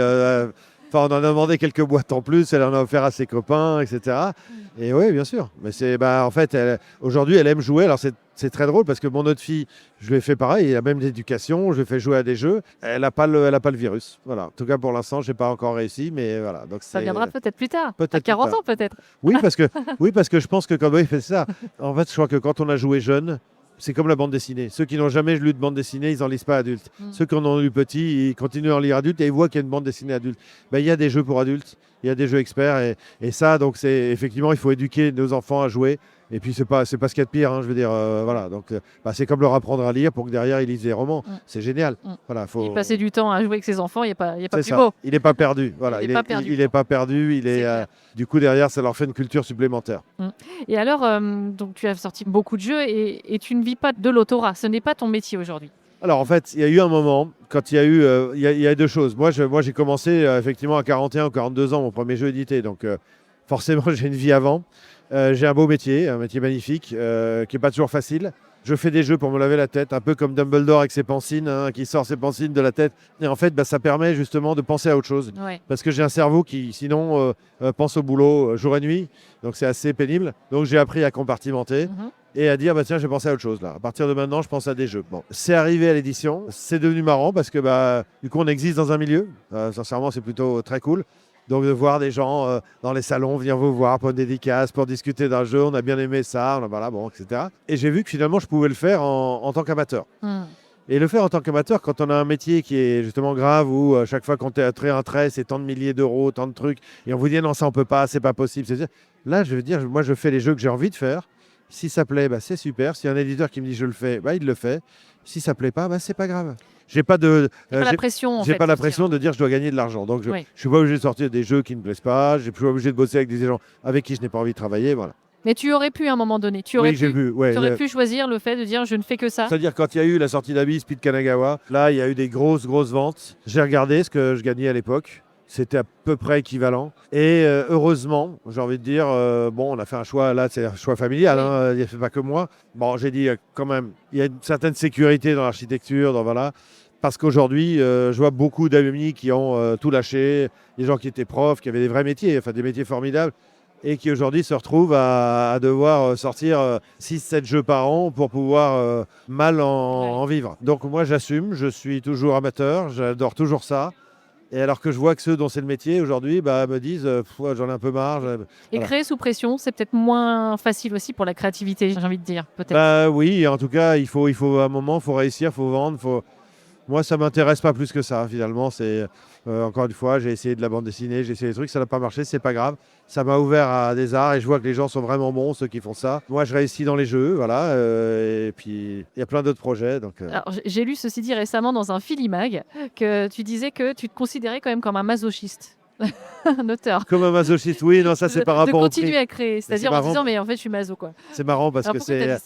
On en a demandé quelques boîtes en plus, elle en a offert à ses copains, etc. Et oui, bien sûr. Mais en fait, aujourd'hui, elle aime jouer. Alors c'est très drôle parce que mon autre fille, je lui ai fait pareil, il a même l'éducation, je lui ai fait jouer à des jeux. Elle n'a pas le virus. Voilà. En tout cas, pour l'instant, je n'ai pas encore réussi, mais voilà. Donc, ça viendra peut-être plus tard. Peut-être à 40 ans, peut-être. Oui, parce que je pense que quand il fait ça, en fait, je crois que quand on a joué jeune, c'est comme la bande dessinée. Ceux qui n'ont jamais lu de bande dessinée, ils n'en lisent pas adultes. Ceux qui en ont lu petit, ils continuent à en lire adulte et ils voient qu'il y a une bande dessinée adulte. Il y a des jeux pour adultes, il y a des jeux experts et ça, donc c'est effectivement, il faut éduquer nos enfants à jouer. Et puis, c'est pas ce qu'il y a de pire, hein, je veux dire. Voilà. Donc, c'est comme leur apprendre à lire pour que derrière, ils lisent des romans. C'est génial. Voilà, Et passer du temps à jouer avec ses enfants, il n'y a pas plus ça. beau. Il n'est pas perdu. Voilà. Il n'est pas perdu. Du coup, derrière, ça leur fait une culture supplémentaire. Et alors, donc, tu as sorti beaucoup de jeux et tu ne vis pas de l'autorat. Ce n'est pas ton métier aujourd'hui. Alors en fait, il y a eu un moment, quand il y a eu, il y a deux choses. Moi, j'ai commencé effectivement à 41 ou 42 ans, mon premier jeu édité. Donc forcément, j'ai une vie avant. J'ai un beau métier, un métier magnifique, qui n'est pas toujours facile. Je fais des jeux pour me laver la tête, un peu comme Dumbledore avec ses pensines, qui sort ses pensines de la tête. Et en fait, ça permet justement de penser à autre chose. Ouais. Parce que j'ai un cerveau qui, sinon, pense au boulot jour et nuit. Donc c'est assez pénible. Donc j'ai appris à compartimenter. Et à dire, tiens, je vais penser à autre chose là. À partir de maintenant, je pense à des jeux. Bon, c'est arrivé à l'édition. C'est devenu marrant parce que du coup, on existe dans un milieu. Sincèrement, c'est plutôt très cool. Donc de voir des gens dans les salons venir vous voir pour une dédicace, pour discuter d'un jeu, on a bien aimé ça, etc. Et j'ai vu que finalement, je pouvais le faire en tant qu'amateur. Et le faire en tant qu'amateur, quand on a un métier qui est justement grave, où chaque fois qu'on trait un trait, c'est tant de milliers d'euros, tant de trucs, et on vous dit non, ça on peut pas, c'est pas possible. Là, je veux dire, moi je fais les jeux que j'ai envie de faire. Si ça plaît, c'est super. Si y a un éditeur qui me dit je le fais, il le fait. Si ça plaît pas, c'est pas grave. J'ai pas la pression. J'ai pas la pression de dire je dois gagner de l'argent. Donc je suis pas obligé de sortir des jeux qui ne me plaisent pas. Je suis pas obligé de bosser avec des gens avec qui je n'ai pas envie de travailler. Voilà. Mais tu aurais pu à un moment donné. Tu aurais pu choisir le fait de dire je ne fais que ça. C'est-à-dire quand il y a eu la sortie d'Abyss puis de Kanagawa, là il y a eu des grosses ventes. J'ai regardé ce que je gagnais à l'époque. C'était à peu près équivalent. Et heureusement, j'ai envie de dire, on a fait un choix, là c'est un choix familial, il n'y a pas que moi. Bon, j'ai dit quand même, il y a une certaine sécurité dans l'architecture, parce qu'aujourd'hui, je vois beaucoup d'amis qui ont tout lâché, des gens qui étaient profs, qui avaient des vrais métiers, enfin des métiers formidables, et qui aujourd'hui se retrouvent à devoir sortir 6-7 jeux par an pour pouvoir mal en vivre. Donc moi j'assume, je suis toujours amateur, j'adore toujours ça. Et alors que je vois que ceux dont c'est le métier aujourd'hui me disent j'en ai un peu marre. Et créer sous pression, c'est peut-être moins facile aussi pour la créativité, j'ai envie de dire, peut-être. Oui, en tout cas, il faut à un moment, il faut réussir, il faut vendre. Moi, ça ne m'intéresse pas plus que ça, finalement. C'est encore une fois, j'ai essayé de la bande dessinée, j'ai essayé des trucs, ça n'a pas marché, c'est pas grave. Ça m'a ouvert à des arts et je vois que les gens sont vraiment bons, ceux qui font ça. Moi, je réussis dans les jeux, voilà. Et puis, il y a plein d'autres projets. Alors, j'ai lu, ceci dit, récemment dans un Filimag que tu disais que tu te considérais quand même comme un masochiste. Un auteur. Comme un masochiste, oui, non, ça c'est par rapport au prix. De continuer à créer, c'est-à-dire en disant, mais en fait, je suis maso, quoi. C'est marrant parce que c'est...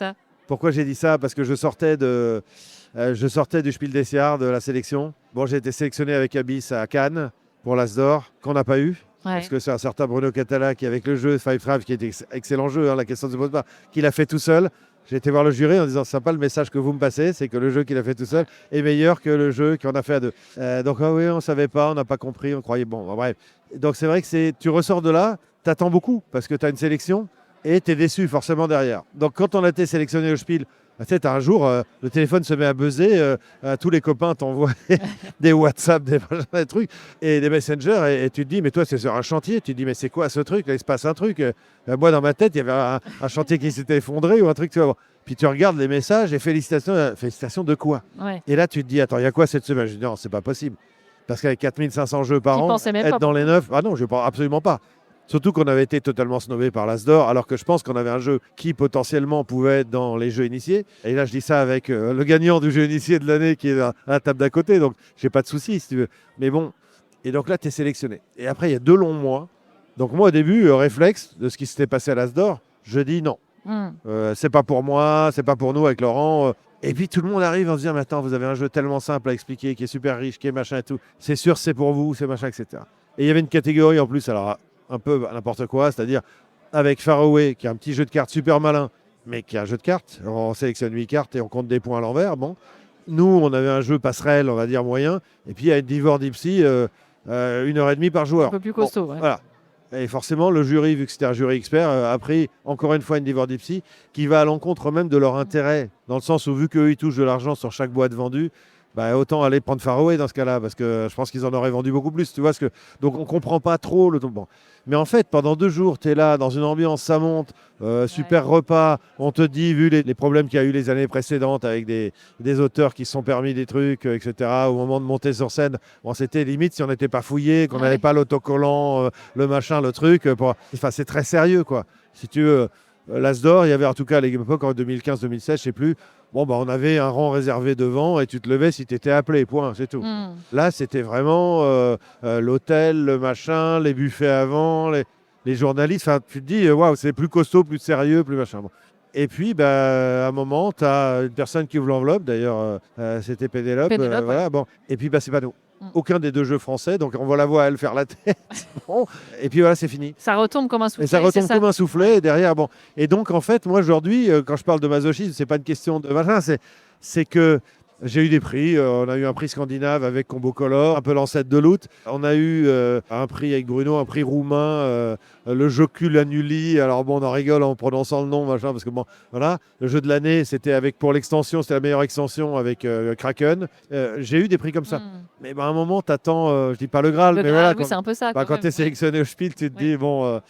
Pourquoi j'ai dit ça ? Parce que je sortais du Spiel des Jahres, de la sélection. Bon, j'ai été sélectionné avec Abyss à Cannes pour l'As d'Or, qu'on n'a pas eu. Parce que c'est un certain Bruno Catala qui, avec le jeu Five Tribes, qui était excellent jeu, la question ne se pose pas, qui l'a fait tout seul. J'ai été voir le jury en disant, c'est sympa, le message que vous me passez, c'est que le jeu qu'il a fait tout seul est meilleur que le jeu qu'on a fait à deux. Donc, oui, on ne savait pas, on n'a pas compris, on croyait, bref. Donc, c'est vrai que tu ressors de là, tu attends beaucoup, parce que tu as une sélection et tu es déçu forcément derrière. Donc, quand on a été sélectionné au Spiel, peut-être un jour, le téléphone se met à buzzer, tous les copains t'envoient des WhatsApp, des trucs, et des messengers, et tu te dis, mais toi, c'est sur un chantier, tu te dis, mais c'est quoi ce truc ? Là, il se passe un truc. Moi, dans ma tête, il y avait un chantier qui s'était effondré ou un truc, tu vois. Puis tu regardes les messages, et félicitations de quoi ? Et là, tu te dis, attends, il y a quoi cette semaine ? Je dis, non, c'est pas possible. Parce qu'avec 4500 jeux par an, être dans les 9, non, je ne pense absolument pas. Surtout qu'on avait été totalement snobé par l'As d'Or, alors que je pense qu'on avait un jeu qui potentiellement pouvait être dans les jeux initiés. Et là, je dis ça avec le gagnant du jeu initié de l'année qui est à la table d'à côté, donc j'ai pas de souci si tu veux. Mais bon, et donc là, tu es sélectionné. Et après, il y a 2 longs mois. Donc moi, au début, réflexe de ce qui s'était passé à l'As d'Or, je dis non. C'est pas pour moi, c'est pas pour nous avec Laurent. Et puis tout le monde arrive en se disant, mais attends, vous avez un jeu tellement simple à expliquer, qui est super riche, qui est machin et tout. C'est sûr, c'est pour vous, c'est machin, etc. Et il y avait une catégorie en plus, alors un peu n'importe quoi, c'est-à-dire avec Faraway, qui est un petit jeu de cartes super malin, mais qui est un jeu de cartes. On sélectionne 8 cartes et on compte des points à l'envers. Bon. Nous, on avait un jeu passerelle, on va dire moyen, et puis avec Divor Dipsy, 1h30 par joueur. Un peu plus costaud. Ouais. Voilà. Et forcément, le jury, vu que c'était un jury expert, a pris encore une fois une Divor Dipsy qui va à l'encontre même de leur intérêt, dans le sens où vu qu'eux, ils touchent de l'argent sur chaque boîte vendue, autant aller prendre Faraway dans ce cas-là, parce que je pense qu'ils en auraient vendu beaucoup plus. Tu vois donc on ne comprend pas trop le bon. Mais en fait, pendant 2 jours, tu es là, dans une ambiance, ça monte, super repas. On te dit, vu les problèmes qu'il y a eu les années précédentes avec des auteurs qui se sont permis des trucs, etc., au moment de monter sur scène, c'était limite si on n'était pas fouillé, qu'on n'avait pas l'autocollant, le machin, le truc. Enfin, c'est très sérieux, quoi. Si tu veux, l'As d'or, il y avait en tout cas à l'époque en 2015-2016, je ne sais plus. Bon, on avait un rang réservé devant et tu te levais si tu étais appelé, point, c'est tout. Là, c'était vraiment l'hôtel, le machin, les buffets avant, les journalistes. Tu te dis, waouh, c'est plus costaud, plus sérieux, plus machin. Bon. Et puis, à un moment, tu as une personne qui ouvre l'enveloppe. D'ailleurs, c'était Pénélope. Voilà, bon. Et puis, c'est pas nous. Aucun des 2 jeux français. Donc, on va la voir, elle, faire la tête. Bon. Et puis, voilà, c'est fini. Ça retombe comme un soufflet. Et ça retombe comme un soufflet. Et derrière, bon. Et donc, en fait, moi, aujourd'hui, quand je parle de masochisme, c'est pas une question de machin. C'est que j'ai eu des prix. On a eu un prix scandinave avec Combo Color, un peu l'ancêtre de Loot. On a eu un prix avec Bruno, un prix roumain, le Jocul Annuli. Alors bon, on en rigole en prononçant le nom, machin, parce que bon, voilà. Le jeu de l'année, c'était pour l'extension, c'était la meilleure extension avec Kraken. J'ai eu des prix comme ça. Mais à un moment, t'attends, je dis pas le Graal, mais voilà. Oui, c'est un peu ça. Quand tu es sélectionné au Spiel, tu te dis, bon.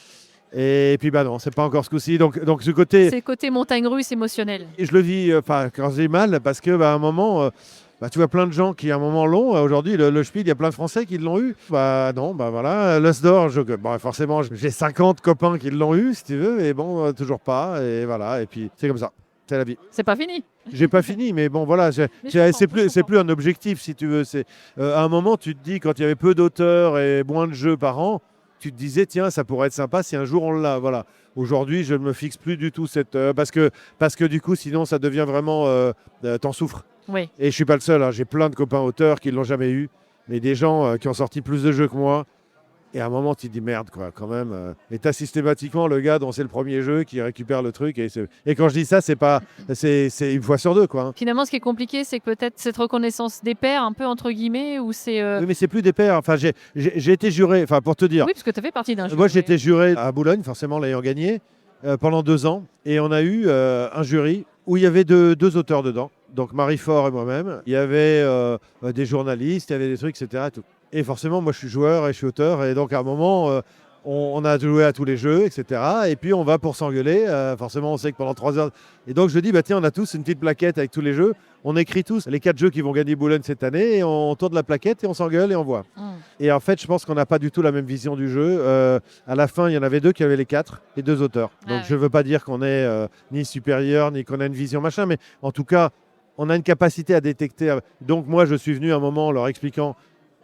Et puis non, c'est pas encore ce coup-ci. Donc ce côté. C'est le côté montagne russe émotionnel. Et je le vis quand j'ai mal, parce que à un moment, tu vois plein de gens qui à un moment l'ont. Aujourd'hui, le Spiel, il y a plein de Français qui l'ont eu. Non, voilà. L'As d'or, forcément, j'ai 50 copains qui l'ont eu, si tu veux, et bon, toujours pas. Et voilà. Et puis c'est comme ça. C'est la vie. C'est pas fini. J'ai pas fini, mais bon, voilà. C'est plus un objectif, si tu veux. À un moment, tu te dis, quand il y avait peu d'auteurs et moins de jeux par an, tu te disais, tiens, ça pourrait être sympa si un jour on l'a. Voilà. Aujourd'hui, je ne me fixe plus du tout parce que du coup, sinon, ça devient vraiment... t'en souffres. Oui. Et je ne suis pas le seul. Hein. J'ai plein de copains auteurs qui ne l'ont jamais eu. Mais des gens qui ont sorti plus de jeux que moi. Et à un moment, tu te dis merde, quoi, quand même. Et tu as systématiquement le gars dont c'est le premier jeu qui récupère le truc. Et quand je dis ça, c'est une fois sur 2, quoi. Hein. Finalement, ce qui est compliqué, c'est que peut-être cette reconnaissance des pairs, un peu entre guillemets, ou c'est. Oui, mais c'est plus des pairs. Enfin, j'ai été juré, enfin, pour te dire. Oui, parce que tu as fait partie d'un jeu. Moi, j'étais juré à Boulogne, forcément, l'ayant gagné, pendant 2 ans. Et on a eu un jury où il y avait deux auteurs dedans. Donc, Marie Faure et moi-même. Il y avait des journalistes, il y avait des trucs, etc. Tout. Et forcément, moi, je suis joueur et je suis auteur. Et donc, à un moment, on a joué à tous les jeux, etc. Et puis, on va pour s'engueuler. Forcément, on sait que pendant 3 heures... Et donc, je dis, tiens, on a tous une petite plaquette avec tous les jeux. On écrit tous les 4 jeux qui vont gagner Boulogne cette année. Et on tourne la plaquette et on s'engueule et on voit. Et en fait, je pense qu'on n'a pas du tout la même vision du jeu. À la fin, il y en avait 2 qui avaient les 4 et 2 auteurs. Donc, je ne veux pas dire qu'on est ni supérieur, ni qu'on a une vision machin. Mais en tout cas, on a une capacité à détecter. Donc, moi, je suis venu à un moment en leur expliquant...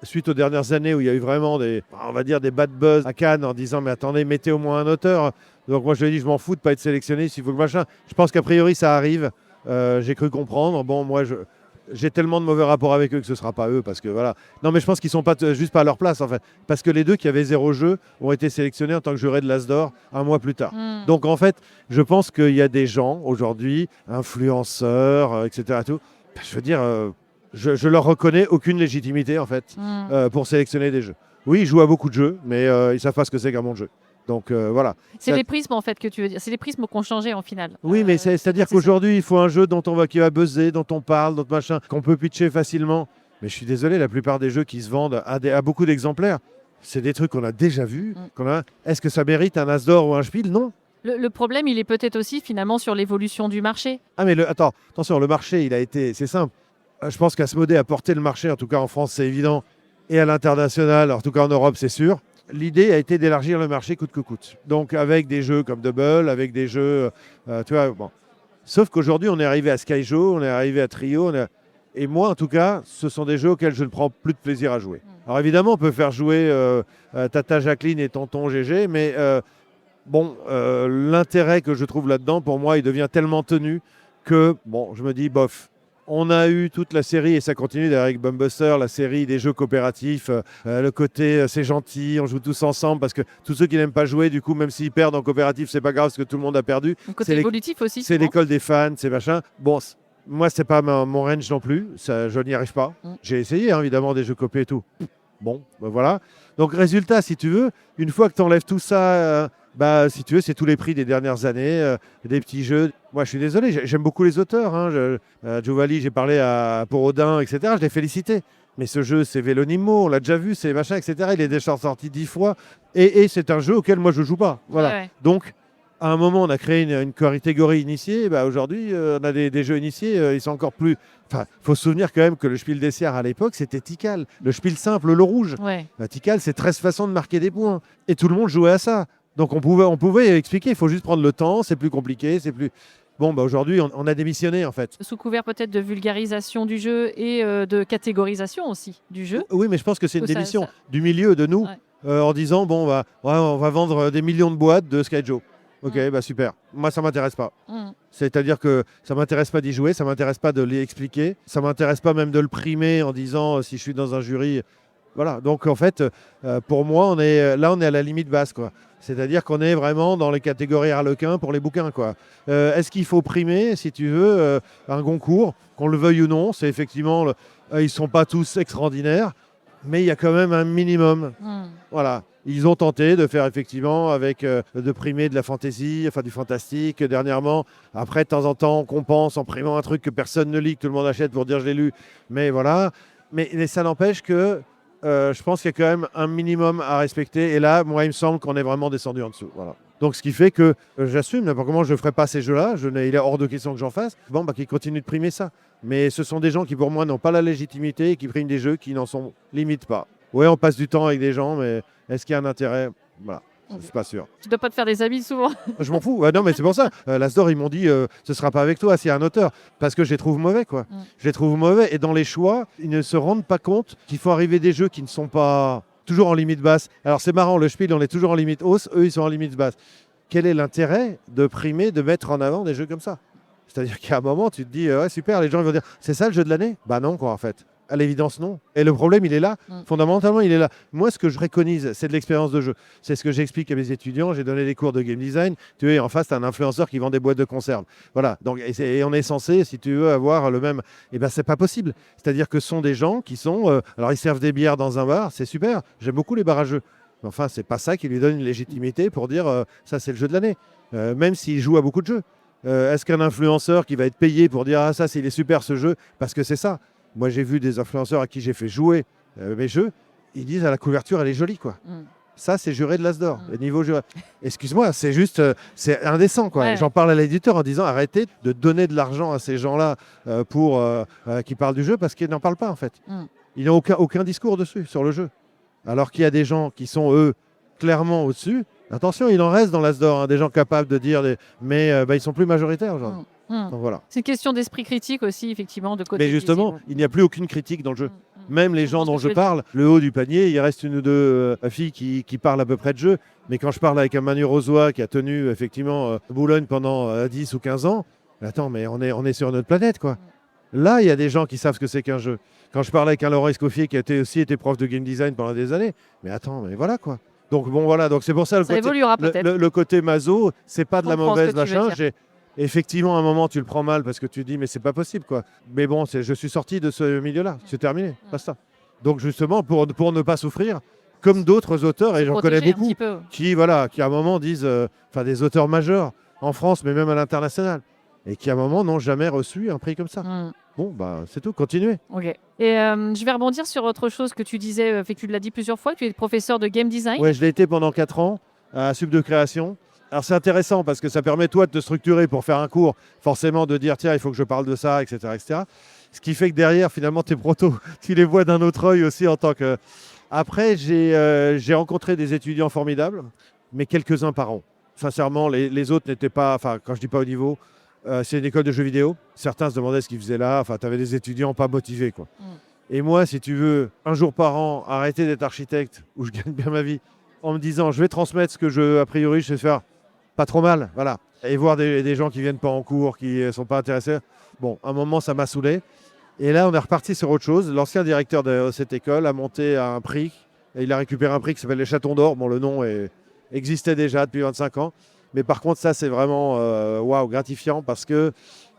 Suite aux dernières années où il y a eu vraiment des bad buzz à Cannes en disant mais attendez, mettez au moins un auteur. Donc moi je lui ai dit je m'en fous de pas être sélectionné s'il faut que machin. Je pense qu'a priori ça arrive. J'ai cru comprendre. Bon moi j'ai tellement de mauvais rapports avec eux que ce sera pas eux parce que voilà. Non mais je pense qu'ils sont pas juste pas à leur place en fait. Parce que les 2 qui avaient 0 jeu ont été sélectionnés en tant que jurés de l'As d'or un mois plus tard. Donc en fait je pense qu'il y a des gens aujourd'hui, influenceurs, etc. Tout. Je veux dire. Je leur reconnais aucune légitimité en fait pour sélectionner des jeux. Oui, ils jouent à beaucoup de jeux, mais ils ne savent pas ce que c'est qu'un bon jeu. Donc voilà. C'est les prismes en fait que tu veux dire. C'est les prismes qui ont changé en final. Oui, mais c'est-à-dire qu'aujourd'hui, il faut un jeu qui va buzzer, dont on parle, dont machin, qu'on peut pitcher facilement. Mais je suis désolé, la plupart des jeux qui se vendent à beaucoup d'exemplaires, c'est des trucs qu'on a déjà vus. Est-ce que ça mérite un As d'or ou un Spiel? Non. Le problème, il est peut-être aussi finalement sur l'évolution du marché. Ah mais attention, le marché, c'est simple. Je pense qu'Asmodée a porté le marché, en tout cas en France, c'est évident, et à l'international, en tout cas en Europe, c'est sûr. L'idée a été d'élargir le marché coûte que coûte. Donc avec des jeux comme Double, avec des jeux... tu vois, bon. Sauf qu'aujourd'hui, on est arrivé à Skyjo, on est arrivé à Trio, et moi, en tout cas, ce sont des jeux auxquels je ne prends plus de plaisir à jouer. Alors évidemment, on peut faire jouer Tata Jacqueline et Tonton GG, mais l'intérêt que je trouve là-dedans, pour moi, il devient tellement tenu que, je me dis, bof. On a eu toute la série, et ça continue d'ailleurs avec Bumbuster, la série des jeux coopératifs, le côté c'est gentil, on joue tous ensemble, parce que tous ceux qui n'aiment pas jouer, du coup, même s'ils perdent en coopératif, c'est pas grave, parce que tout le monde a perdu. Le côté évolutif aussi. C'est l'école des fans, c'est machin. Bon, moi, c'est pas mon range non plus, je n'y arrive pas. J'ai essayé, évidemment, des jeux coopés et tout. Bon, voilà. Donc, résultat, si tu veux, une fois que tu enlèves tout ça... si tu veux, c'est tous les prix des dernières années, des petits jeux. Moi, je suis désolé, j'aime beaucoup les auteurs. Giovanni, j'ai parlé pour Odin, etc. Je l'ai félicité. Mais ce jeu, c'est Vélonimo, on l'a déjà vu, c'est machin, etc. Il est déjà sorti 10 fois. Et c'est un jeu auquel moi, je ne joue pas. Voilà. Ouais. Donc, à un moment, on a créé une catégorie initiée. Aujourd'hui, on a des jeux initiés. Ils sont encore plus... Enfin, il faut se souvenir quand même que le Spiel des Sierres à l'époque, c'était Tikal. Le Spiel simple, le rouge. Ouais. Tikal, c'est 13 façons de marquer des points. Et tout le monde jouait à ça. Donc on pouvait expliquer, il faut juste prendre le temps, c'est plus compliqué, c'est plus... Bon, bah aujourd'hui, on a démissionné en fait. Sous couvert peut-être de vulgarisation du jeu et de catégorisation aussi du jeu. Oui, mais je pense que c'est une Ça- démission ça- du milieu, de nous, Ouais. en disant, bon, on va vendre des millions de boîtes de Skyjo. Ok, bah super. Moi, ça m'intéresse pas. Mm. C'est-à-dire que ça m'intéresse pas d'y jouer, ça m'intéresse pas de l'expliquer, ça m'intéresse pas même de le primer en disant si je suis dans un jury. Voilà. Donc en fait, pour moi, on est à la limite basse, quoi. C'est-à-dire qu'on est vraiment dans les catégories harlequins pour les bouquins, quoi. Est-ce qu'il faut primer, si tu veux, un Goncourt, qu'on le veuille ou non? C'est effectivement, ils sont pas tous extraordinaires, mais il y a quand même un minimum. Mm. Voilà. Ils ont tenté de faire effectivement de primer de la fantaisie, enfin du fantastique dernièrement. Après, de temps en temps, on compense en primant un truc que personne ne lit, que tout le monde achète pour dire je l'ai lu. Mais voilà. Mais ça n'empêche que je pense qu'il y a quand même un minimum à respecter. Et là, moi, il me semble qu'on est vraiment descendu en dessous. Voilà. Donc, ce qui fait que j'assume, n'importe comment, je ne ferai pas ces jeux-là. Il est hors de question que j'en fasse. Bon, qu'ils continuent de primer ça. Mais ce sont des gens qui, pour moi, n'ont pas la légitimité et qui priment des jeux qui n'en sont limite pas. Oui, on passe du temps avec des gens, mais est-ce qu'il y a un intérêt? Voilà, je suis pas sûr. Tu dois pas te faire des amis souvent. Je m'en fous. Non, mais c'est pour ça. L'Asdor, ils m'ont dit, ce sera pas avec toi s'il y a un auteur. Parce que je les trouve mauvais, quoi. Je les trouve mauvais. Et dans les choix, ils ne se rendent pas compte qu'il faut arriver des jeux qui ne sont pas toujours en limite basse. Alors, c'est marrant, le Spiel, on est toujours en limite hausse. Eux, ils sont en limite basse. Quel est l'intérêt de primer, de mettre en avant des jeux comme ça? C'est-à-dire qu'à un moment, tu te dis, ouais, super, les gens ils vont dire, c'est ça le jeu de l'année? Bah non, quoi, en fait. À l'évidence, non. Et le problème, il est là. Fondamentalement, il est là. Moi, ce que je préconise, c'est de l'expérience de jeu. C'est ce que j'explique à mes étudiants. J'ai donné des cours de game design. Tu vois, en face, tu as un influenceur qui vend des boîtes de conserve. Voilà. Donc, et on est censé, si tu veux, avoir le même. Eh bien, c'est pas possible. C'est-à-dire que ce sont des gens qui sont. Alors, ils servent des bières dans un bar. C'est super. J'aime beaucoup les bars à jeux. Mais enfin, c'est pas ça qui lui donne une légitimité pour dire ça, c'est le jeu de l'année. Même s'il joue à beaucoup de jeux. Est-ce qu'un influenceur qui va être payé pour dire ah, ça, il est super ce jeu? Parce que c'est ça. Moi, j'ai vu des influenceurs à qui j'ai fait jouer mes jeux. Ils disent à la couverture, elle est jolie, quoi. Ça, c'est juré de l'Asdor. Le niveau juré. Excuse-moi, c'est juste, c'est indécent, quoi. Ouais. J'en parle à l'éditeur en disant, arrêtez de donner de l'argent à ces gens-là qui parlent du jeu parce qu'ils n'en parlent pas, en fait. Ils n'ont aucun discours dessus, sur le jeu. Alors qu'il y a des gens qui sont, eux, clairement au-dessus. Attention, il en reste dans l'Asdor, des gens capables de dire, mais ils sont plus majoritaires, genre. Donc, voilà. C'est une question d'esprit critique aussi, effectivement, de côté. Mais justement, il n'y a plus aucune critique dans le jeu. Même les gens dont je parle, le haut du panier, il reste une ou deux filles qui parlent à peu près de jeu. Mais quand je parle avec un Manu Rozoy qui a tenu effectivement Boulogne pendant 10 ou 15 ans, attends, mais on est sur notre planète, quoi. Là, il y a des gens qui savent ce que c'est qu'un jeu. Quand je parle avec un Laurent Escoffier qui a aussi été prof de game design pendant des années, mais attends, mais voilà, quoi. Donc bon, voilà, donc c'est pour ça évoluera peut-être. le côté maso, c'est pas de la Comprends ce mauvaise que tu veux machin. dire. Effectivement, à un moment, tu le prends mal parce que tu dis, mais c'est pas possible, quoi. Mais bon, je suis sorti de ce milieu-là. C'est terminé. Basta. Donc, justement, pour ne pas souffrir, comme d'autres auteurs, et j'en connais Protéger un beaucoup, petit peu. qui, à un moment, disent, des auteurs majeurs en France, mais même à l'international, et qui, à un moment, n'ont jamais reçu un prix comme ça. Bon, bah, c'est tout. Continuez. Ok. Et je vais rebondir sur autre chose que tu disais, fait que tu l'as dit plusieurs fois, tu es professeur de game design. Ouais, je l'ai été pendant 4 ans à Sub de Création. Alors c'est intéressant parce que ça permet toi de te structurer pour faire un cours, forcément de dire tiens il faut que je parle de ça, etc. etc. Ce qui fait que derrière finalement tes protos, tu les vois d'un autre œil aussi en tant que... Après j'ai rencontré des étudiants formidables, mais quelques-uns par an. Sincèrement les autres n'étaient pas, enfin quand je dis pas au niveau, c'est une école de jeux vidéo. Certains se demandaient ce qu'ils faisaient là, enfin tu avais des étudiants pas motivés, quoi. Et moi si tu veux, un jour par an, arrêter d'être architecte où je gagne bien ma vie en me disant je vais transmettre ce que a priori je sais faire pas trop mal, voilà. Et voir des gens qui viennent pas en cours, qui sont pas intéressés. Bon, à un moment, ça m'a saoulé. Et là, on est reparti sur autre chose. L'ancien directeur de cette école a monté un prix. Et il a récupéré un prix qui s'appelle les Chatons d'Or. Bon, le nom existait déjà depuis 25 ans. Mais par contre, ça, c'est vraiment waouh, gratifiant parce que,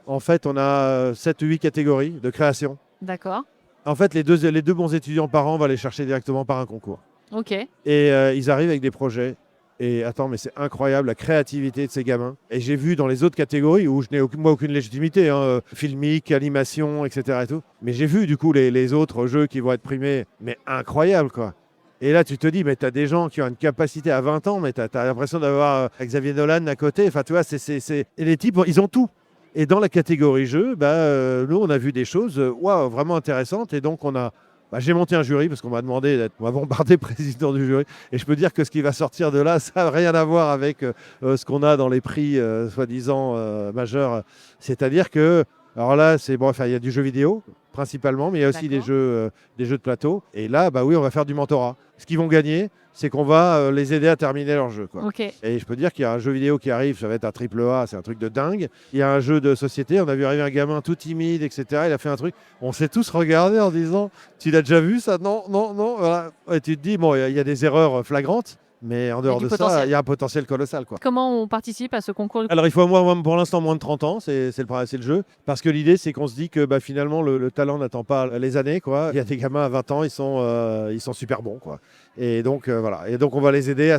en fait, on a 7 ou 8 catégories de création. D'accord. En fait, les deux bons étudiants par an, on va les chercher directement par un concours. Ok. Et ils arrivent avec des projets. Et attends, mais c'est incroyable la créativité de ces gamins. Et j'ai vu dans les autres catégories où je n'ai aucune légitimité, hein, filmique, animation, etc. Et tout. Mais j'ai vu du coup les autres jeux qui vont être primés, mais incroyable, quoi. Et là, tu te dis, mais tu as des gens qui ont une capacité à 20 ans, mais tu as l'impression d'avoir Xavier Dolan à côté. Enfin, tu vois, et les types, ils ont tout. Et dans la catégorie jeu, nous, on a vu des choses waouh, vraiment intéressantes. Et donc, on a J'ai monté un jury parce qu'on m'a demandé on m'a bombardé président du jury. Et je peux dire que ce qui va sortir de là, ça n'a rien à voir avec ce qu'on a dans les prix soi-disant majeurs. C'est-à-dire que, alors là, il y a du jeu vidéo principalement, mais il y a aussi des jeux de plateau. Et là, oui, on va faire du mentorat. Ce qu'ils vont gagner, c'est qu'on va les aider à terminer leur jeu, quoi. Okay. Et je peux dire qu'il y a un jeu vidéo qui arrive, ça va être un triple A, c'est un truc de dingue. Il y a un jeu de société, on a vu arriver un gamin tout timide, etc. Il a fait un truc, on s'est tous regardés en disant « Tu l'as déjà vu ça ? Non, non, non. » Voilà. Et tu te dis, il y a des erreurs flagrantes. Mais en dehors de ça, il y a un potentiel colossal, quoi. Comment on participe à ce concours? Alors, il faut pour l'instant moins de 30 ans, c'est le jeu. Parce que l'idée, c'est qu'on se dit que finalement, le talent n'attend pas les années, quoi. Il y a des gamins à 20 ans, ils sont super bons, quoi. Et donc, voilà. Et donc, on va les aider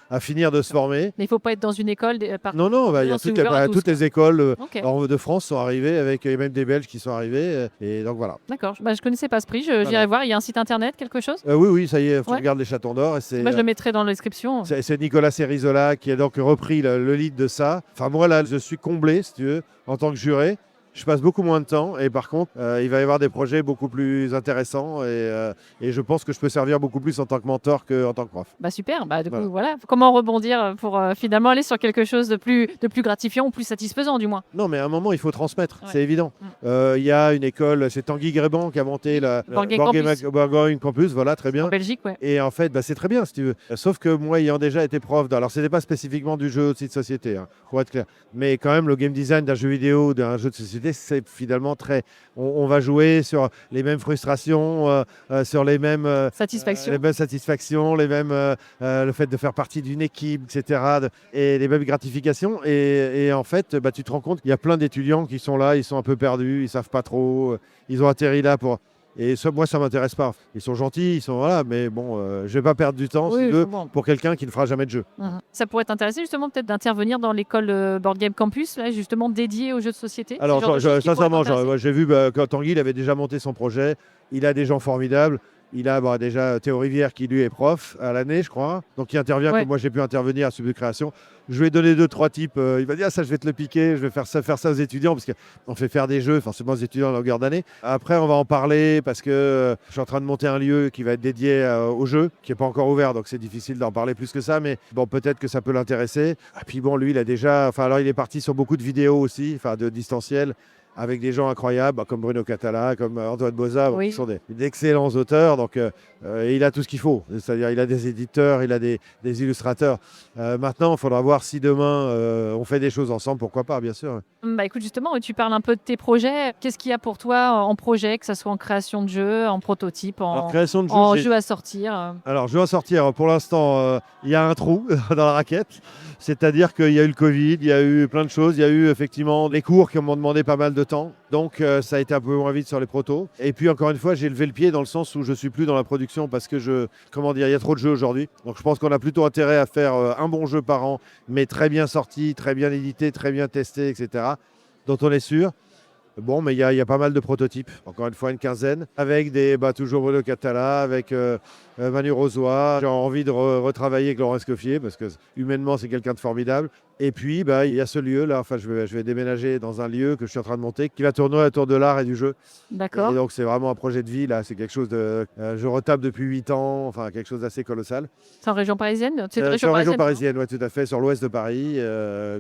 à finir de se former. Mais il ne faut pas être dans une école Non, il y a toutes les écoles de France sont arrivées, avec même des Belges qui sont arrivés. Et donc, voilà. D'accord. Je ne connaissais pas ce prix. J'irai voir. Il y a un site internet, quelque chose? Oui, ça y est, on regarde les Chatons d'Or. Je le mettrai dans la description. C'est Nicolas Cerizola qui a donc repris le lead de ça. Enfin, moi, là, je suis comblé, si tu veux, en tant que juré. Je passe beaucoup moins de temps et par contre, il va y avoir des projets beaucoup plus intéressants et je pense que je peux servir beaucoup plus en tant que mentor qu'en tant que prof. Super. Du coup, voilà. Comment rebondir pour finalement aller sur quelque chose de plus gratifiant ou plus satisfaisant, du moins? Non, mais à un moment, il faut transmettre, c'est évident. Il y a une école, c'est Tanguy Gréban qui a monté la Bourgogne Campus, voilà, très bien. En Belgique, ouais. Et en fait, c'est très bien, si tu veux. Sauf que moi, ayant déjà été prof, alors c'était pas spécifiquement du jeu aussi de société, pour être clair. Mais quand même, le game design d'un jeu vidéo, d'un jeu de société, c'est finalement on va jouer sur les mêmes frustrations, sur les mêmes satisfactions, le fait de faire partie d'une équipe, etc. Et les mêmes gratifications. Et en fait, tu te rends compte qu'il y a plein d'étudiants qui sont là, ils sont un peu perdus, ils savent pas trop, ils ont atterri là pour... Et ça, moi, ça m'intéresse pas. Ils sont gentils, mais bon, je vais pas perdre du temps pour quelqu'un qui ne fera jamais de jeu. Ça pourrait t'intéresser justement peut-être d'intervenir dans l'école Board Game Campus, là, justement dédiée aux jeux de société. Alors, sincèrement, j'ai vu quand Tanguy, il avait déjà monté son projet. Il a des gens formidables. Il a déjà Théo Rivière qui lui est prof à l'année, je crois. Donc il intervient comme moi j'ai pu intervenir à Sub de Création. Je lui ai donné 2-3 types. Il va dire ça je vais te le piquer, je vais faire ça aux étudiants parce qu'on fait faire des jeux forcément aux étudiants à longueur d'année. Après on va en parler parce que je suis en train de monter un lieu qui va être dédié aux jeux, qui n'est pas encore ouvert, donc c'est difficile d'en parler plus que ça, mais bon peut-être que ça peut l'intéresser. Et puis bon lui il a déjà, alors il est parti sur beaucoup de vidéos aussi, de distanciel, avec des gens incroyables comme Bruno Catala, comme Antoine Boza, qui sont d'excellents auteurs. Donc, il a tout ce qu'il faut. C'est-à-dire il a des éditeurs, il a des illustrateurs. Maintenant, il faudra voir si demain, on fait des choses ensemble. Pourquoi pas, bien sûr. Écoute, justement, tu parles un peu de tes projets. Qu'est-ce qu'il y a pour toi en projet, que ce soit en création de jeux, en prototype, en jeu à sortir? Alors, jeu à sortir, pour l'instant, il y a un trou dans la raquette. C'est-à-dire qu'il y a eu le Covid, il y a eu plein de choses. Il y a eu effectivement les cours qui m'ont demandé pas mal de temps. Donc, ça a été un peu moins vite sur les protos. Et puis, encore une fois, j'ai levé le pied dans le sens où je ne suis plus dans la production parce que il y a trop de jeux aujourd'hui. Donc, je pense qu'on a plutôt intérêt à faire un bon jeu par an, mais très bien sorti, très bien édité, très bien testé, etc. Dont on est sûr. Bon, mais il y a pas mal de prototypes, encore une fois une quinzaine, avec toujours Bruno Catala, avec Manu Rozoy. J'ai envie de retravailler avec Laurent Escoffier parce que humainement c'est quelqu'un de formidable. Et puis il y a ce lieu là, je vais déménager dans un lieu que je suis en train de monter qui va tourner autour de l'art et du jeu. D'accord. Et donc c'est vraiment un projet de vie là, c'est quelque chose de... je retape depuis 8 ans, quelque chose d'assez colossal. C'est en région parisienne? C'est en région parisienne, oui, tout à fait, sur l'ouest de Paris,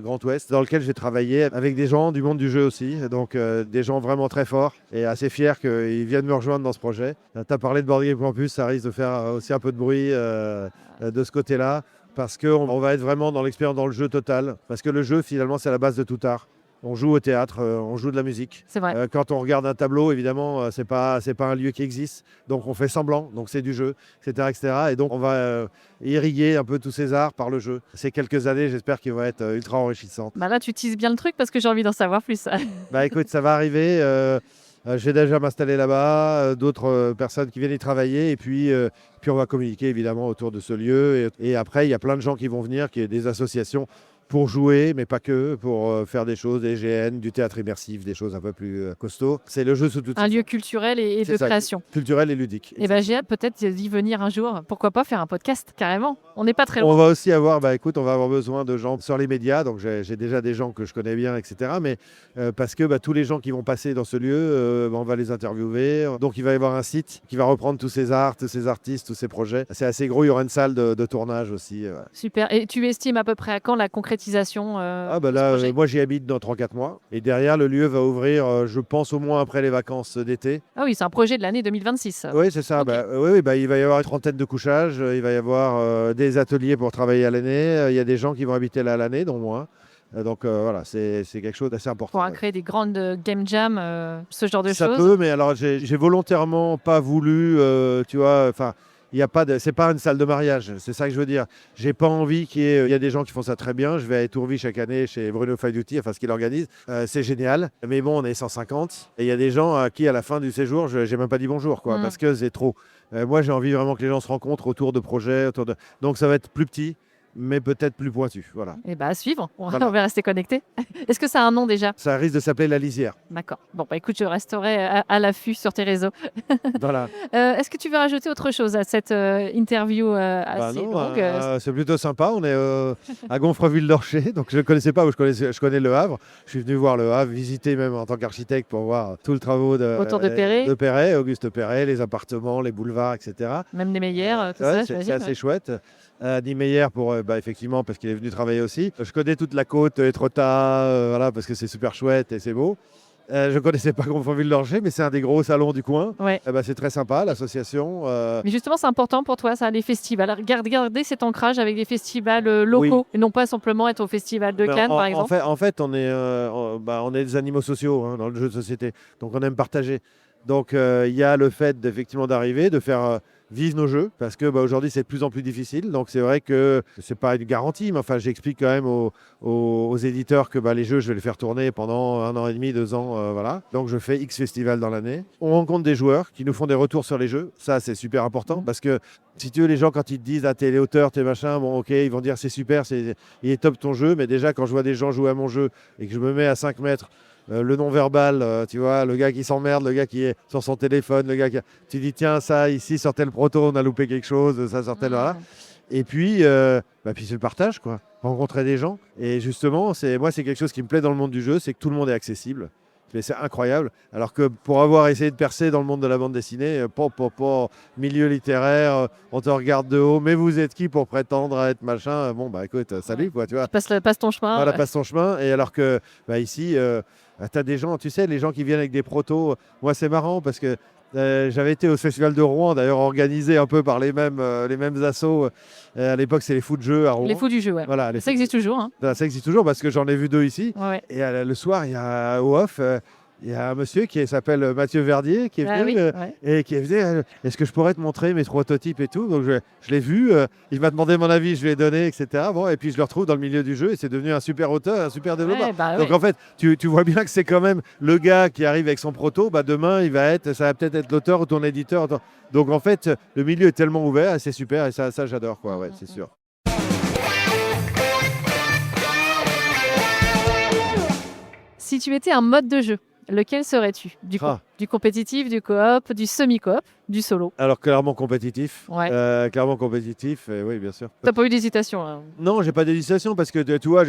Grand Ouest, dans lequel j'ai travaillé avec des gens du monde du jeu aussi, donc des gens vraiment très forts et assez fiers qu'ils viennent me rejoindre dans ce projet. Tu as parlé de Board Game Campus, ça risque de faire aussi un peu de bruit de ce côté-là, parce qu'on va être vraiment dans l'expérience, dans le jeu total, parce que le jeu finalement c'est la base de tout art. On joue au théâtre, on joue de la musique. C'est vrai. Quand on regarde un tableau, évidemment, c'est pas un lieu qui existe. Donc on fait semblant, donc c'est du jeu, etc., etc. Et donc on va irriguer un peu tous ces arts par le jeu. Ces quelques années, j'espère qu'ils vont être ultra enrichissantes. Là, tu teases bien le truc parce que j'ai envie d'en savoir plus. Écoute, ça va arriver. Je vais déjà m'installer là-bas, d'autres personnes qui viennent y travailler. Et puis on va communiquer évidemment autour de ce lieu. Et après, il y a plein de gens qui vont venir, des associations, pour jouer, mais pas que, pour faire des choses, des GN, du théâtre immersif, des choses un peu plus costauds. C'est le jeu sous toutes Un ses lieu formes. culturel et C'est de ça, création. culturel et ludique. Et j'ai hâte peut-être d'y venir un jour. Pourquoi pas faire un podcast, carrément. On n'est pas très On loin. va aussi avoir, écoute, on va avoir besoin de gens sur les médias, donc j'ai déjà des gens que je connais bien, etc. Mais parce que tous les gens qui vont passer dans ce lieu, on va les interviewer. Donc il va y avoir un site qui va reprendre tous ces arts, tous ces artistes, tous ces projets. C'est assez gros, il y aura une salle de tournage aussi. Ouais. Super. Et tu estimes à peu près à quand la concrétisation de ce Là, projet? moi j'y habite dans 3-4 mois. Et derrière, le lieu va ouvrir, je pense, au moins après les vacances d'été. Ah oui, c'est un projet de l'année 2026. Ça. Oui, c'est ça. Ok. Oui, il va y avoir une trentaine de couchages, il va y avoir des ateliers pour travailler à l'année. Il y a des gens qui vont habiter là à l'année, dont moi. Donc voilà, c'est quelque chose d'assez important. Pour créer des grandes game jam, ce genre de Ça choses. peut, mais alors j'ai volontairement pas voulu, tu vois, enfin, il y a pas de, c'est pas une salle de mariage, c'est ça que je veux dire. J'ai pas envie qu'il y ait, il y a des gens qui font ça très bien. Je vais à Étourvie chaque année chez Bruno Faiduti, enfin ce qu'il organise, c'est génial. Mais bon, on est 150 et il y a des gens à qui à la fin du séjour, j'ai même pas dit bonjour, quoi, parce que c'est trop. Moi, j'ai envie vraiment que les gens se rencontrent autour de projets, donc ça va être plus petit, mais peut-être plus pointu, voilà. Et à suivre, Voilà. on va rester connectés. Est-ce que ça a un nom déjà? Ça risque de s'appeler La Lisière. D'accord. Bon, écoute, je resterai à l'affût sur tes réseaux. Voilà. Est-ce que tu veux rajouter autre chose à cette interview assez Non, longue? c'est plutôt sympa. On est à Gonfreville-l'Orcher, donc je ne connaissais pas, je connais Le Havre. Je suis venu voir Le Havre, visiter même en tant qu'architecte pour voir tous les travaux Autour de Perret. Auguste Perret, les appartements, les boulevards, etc. Même les meilleurs, tout Ouais, ça, c'est j'imagine. assez chouette. Andy Meyer, effectivement, parce qu'il est venu travailler aussi. Je connais toute la côte, Étretat, voilà, parce que c'est super chouette et c'est beau. Je ne connaissais pas Gonfreville-l'Orcher, mais c'est un des gros salons du coin. Ouais. C'est très sympa, l'association. Mais justement, c'est important pour toi, ça, les festivals. Garder cet ancrage avec des festivals locaux, et non pas simplement être au festival de Cannes, par exemple. En fait, on est des animaux sociaux dans le jeu de société, donc on aime partager. Donc il y a le fait effectivement d'arriver, de faire vivre nos jeux, parce que aujourd'hui c'est de plus en plus difficile. Donc c'est vrai que c'est pas une garantie, mais enfin j'explique quand même aux éditeurs que les jeux je vais les faire tourner pendant 1 an et demi, 2 ans, voilà. Donc je fais X festivals dans l'année. On rencontre des joueurs qui nous font des retours sur les jeux. Ça c'est super important parce que si tu veux, les gens quand ils te disent t'es auteur, t'es machin, bon ok, ils vont dire c'est super, il est top ton jeu, mais déjà quand je vois des gens jouer à mon jeu et que je me mets à 5 mètres. Le non-verbal, tu vois, le gars qui s'emmerde, le gars qui est sur son téléphone, tu dis tiens ça ici sur tel proto on a loupé quelque chose, ça sur tel voilà. Et puis, puis c'est le partage quoi, rencontrer des gens. Et justement, moi c'est quelque chose qui me plaît dans le monde du jeu, c'est que tout le monde est accessible. Mais c'est incroyable. Alors que pour avoir essayé de percer dans le monde de la bande dessinée, milieu littéraire, on te regarde de haut, mais vous êtes qui pour prétendre à être machin? Bon, écoute, salut, quoi, tu vois. Passe ton chemin. Voilà, passe ton chemin. Et alors que ici, tu as des gens, tu sais, les gens qui viennent avec des protos. Moi, c'est marrant parce que j'avais été au Festival de Rouen, d'ailleurs organisé un peu par les mêmes assos. À l'époque, c'est les fous de jeu à Rouen. Les fous du jeu, ouais. Voilà, ça existe toujours. Hein. Ça existe toujours parce que j'en ai vu 2 ici. Ouais. Et le soir, il y a au off, il y a un monsieur qui s'appelle Mathieu Verdier qui est venu et qui est venu. Est-ce que je pourrais te montrer mes prototypes et tout? Donc je l'ai vu. Il m'a demandé mon avis, je lui ai donné, etc. Bon, et puis je le retrouve dans le milieu du jeu et c'est devenu un super auteur, un super développeur. Donc en fait, tu vois bien que c'est quand même le gars qui arrive avec son proto. Demain, ça va peut-être être l'auteur ou ton éditeur. Donc en fait, le milieu est tellement ouvert et c'est super et ça j'adore quoi. Ouais, c'est sûr. Si tu étais un mode de jeu, lequel serais-tu? Du compétitif, du coop, du semi-coop, du solo? Alors clairement compétitif. Ouais. Clairement compétitif, oui bien sûr. T'as pas eu d'hésitation hein? Non, j'ai pas d'hésitation parce que tu vois,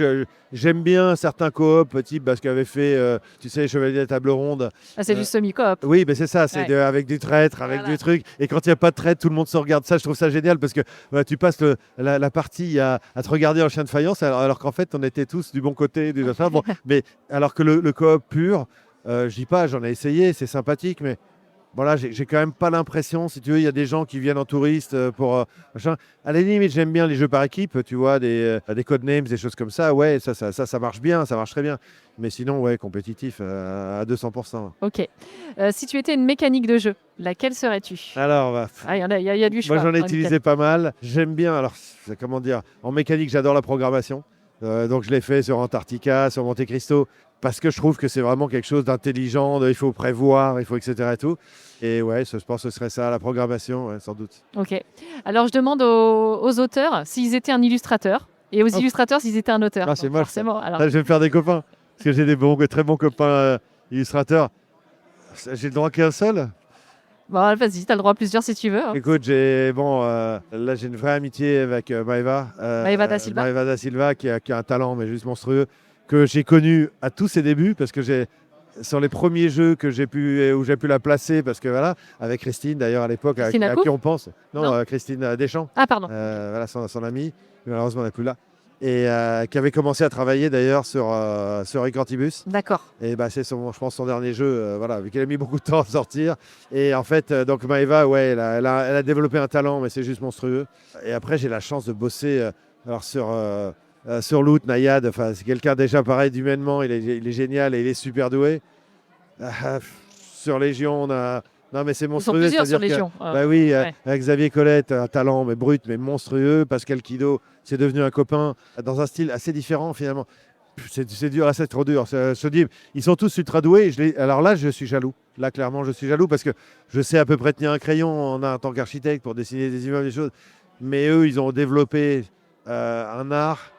j'aime bien certains coops, type ce qu'avait fait, tu sais, Chevalier de Table Ronde. Ah, c'est du semi-coop. Oui, c'est ça, c'est avec du traître, avec du truc. Et quand il n'y a pas de traître, tout le monde se regarde. Ça, je trouve ça génial parce que tu passes la partie à te regarder en chien de faïence alors qu'en fait, on était tous du bon côté. Bon, mais alors que le coop pur, je dis pas, j'en ai essayé, c'est sympathique, mais voilà, j'ai quand même pas l'impression, si tu veux, il y a des gens qui viennent en touriste pour machin. À la limite, j'aime bien les jeux par équipe, tu vois, des codenames, des choses comme ça. Ouais, ça marche bien, ça marche très bien. Mais sinon, ouais, compétitif à 200%. Ok. Si tu étais une mécanique de jeu, laquelle serais-tu? Alors, il y a du choix. Moi, j'en ai utilisé pas mal. J'aime bien, alors, comment dire, en mécanique, j'adore la programmation. Donc, je l'ai fait sur Antarctica, sur Monte Cristo, parce que je trouve que c'est vraiment quelque chose d'intelligent, il faut prévoir, il faut etc. Et tout. Et ouais, je pense que ce serait ça, la programmation, ouais, sans doute. Ok. Alors, je demande aux auteurs s'ils étaient un illustrateur Et aux illustrateurs s'ils étaient un auteur. Ah, c'est moche, forcément. Alors, Là, je vais me faire des copains. Parce que j'ai des très bons copains illustrateurs. J'ai le droit qu'à un seul. bon, vas-y, t'as le droit à plusieurs si tu veux. Hein. Écoute, là j'ai une vraie amitié avec Maëva. Maëva da Silva. Maëva da Silva qui a un talent mais juste monstrueux, que j'ai connu à tous ses débuts, parce que sur les premiers jeux où j'ai pu la placer, parce que voilà, avec Christine d'ailleurs à l'époque, à qui on pense. Non. Christine Deschamps. Ah, pardon. Voilà, son amie, malheureusement elle n'est plus là. Et qui avait commencé à travailler d'ailleurs sur Icantibus. D'accord. Et bah, c'est je pense son dernier jeu, voilà, vu qu'il a mis beaucoup de temps à sortir. Et en fait, donc Maëva, ouais, elle a développé un talent, mais c'est juste monstrueux. Et après, j'ai la chance de bosser sur Loot, Nayad. Enfin, c'est quelqu'un déjà pareil d'humainement, il est génial et il est super doué. Sur Légion, on a. Non, mais c'est monstrueux. Ils sont plusieurs sur Légion. Bah oui, avec Xavier Colette, un talent mais brut, mais monstrueux. Pascal Kido, c'est devenu un copain dans un style assez différent finalement. C'est dur, c'est trop dur. Je dis, ils sont tous ultra doués. Alors là, je suis jaloux. Là, clairement, je suis jaloux parce que je sais à peu près tenir un crayon en tant qu'architecte pour dessiner des immeubles, des choses. Mais eux, ils ont développé un art.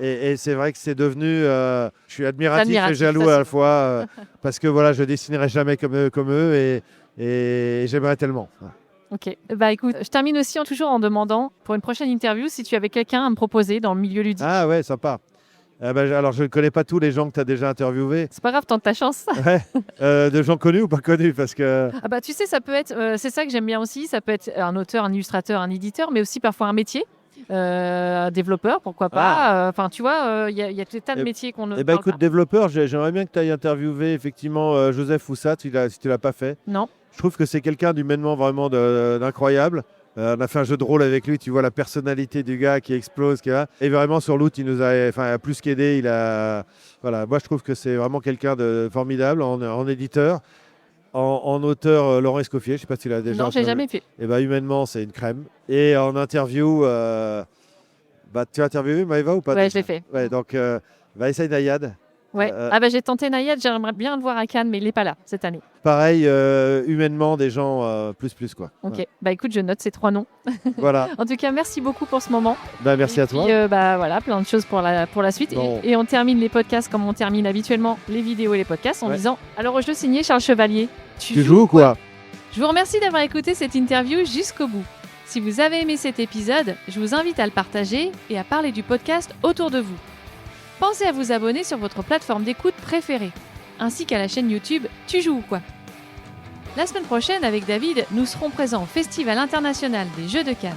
Et c'est vrai que c'est devenu. Je suis admiratif et jaloux à la fois parce que voilà, je dessinerai jamais comme eux et j'aimerais tellement. Ok. Bah écoute, je termine aussi toujours en demandant pour une prochaine interview si tu avais quelqu'un à me proposer dans le milieu ludique. Ah ouais, sympa. Alors je ne connais pas tous les gens que tu as déjà interviewés. C'est pas grave, tente ta chance. Ouais. De gens connus ou pas connus parce que... Ah bah tu sais, ça peut être, c'est ça que j'aime bien aussi, ça peut être un auteur, un illustrateur, un éditeur, mais aussi parfois un métier. Un développeur, pourquoi pas. Enfin, tu vois, il y a des tas de métiers qu'on ne parle écoute, pas. développeur, j'aimerais bien que tu ailles interviewer effectivement Joseph Foussat, si tu ne l'as pas fait. Non. Je trouve que c'est quelqu'un d'humainement vraiment d'incroyable. On a fait un jeu de rôle avec lui, tu vois la personnalité du gars qui explose. Et vraiment sur Loot, il nous a plus qu'aidé. Voilà, moi je trouve que c'est vraiment quelqu'un de formidable en éditeur. En auteur, Laurent Escoffier, je ne sais pas si tu l'as déjà. Non, je n'ai jamais fait. Et humainement, c'est une crème. Et en interview, tu as interviewé Maëva ou pas? Ouais, je l'ai fait. Ouais, donc essaye Nayad. Ouais. J'ai tenté Nayad, j'aimerais bien le voir à Cannes, mais il n'est pas là cette année. Pareil, humainement, des gens plus quoi. Ok, ouais. Écoute, je note ces 3 noms. Voilà. En tout cas, merci beaucoup pour ce moment. Merci à toi. Puis, voilà, plein de choses pour la suite. Et on termine les podcasts comme on termine habituellement les vidéos et les podcasts en disant alors au jeu signé Charles Chevalier. Tu joues ou quoi? Je vous remercie d'avoir écouté cette interview jusqu'au bout. Si vous avez aimé cet épisode, je vous invite à le partager et à parler du podcast autour de vous. Pensez à vous abonner sur votre plateforme d'écoute préférée, ainsi qu'à la chaîne YouTube Tu joues ou quoi. La semaine prochaine, avec David, nous serons présents au Festival international des Jeux de Cannes.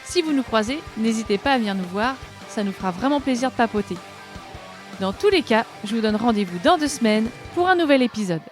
Si vous nous croisez, n'hésitez pas à venir nous voir, ça nous fera vraiment plaisir de papoter. Dans tous les cas, je vous donne rendez-vous dans 2 semaines pour un nouvel épisode.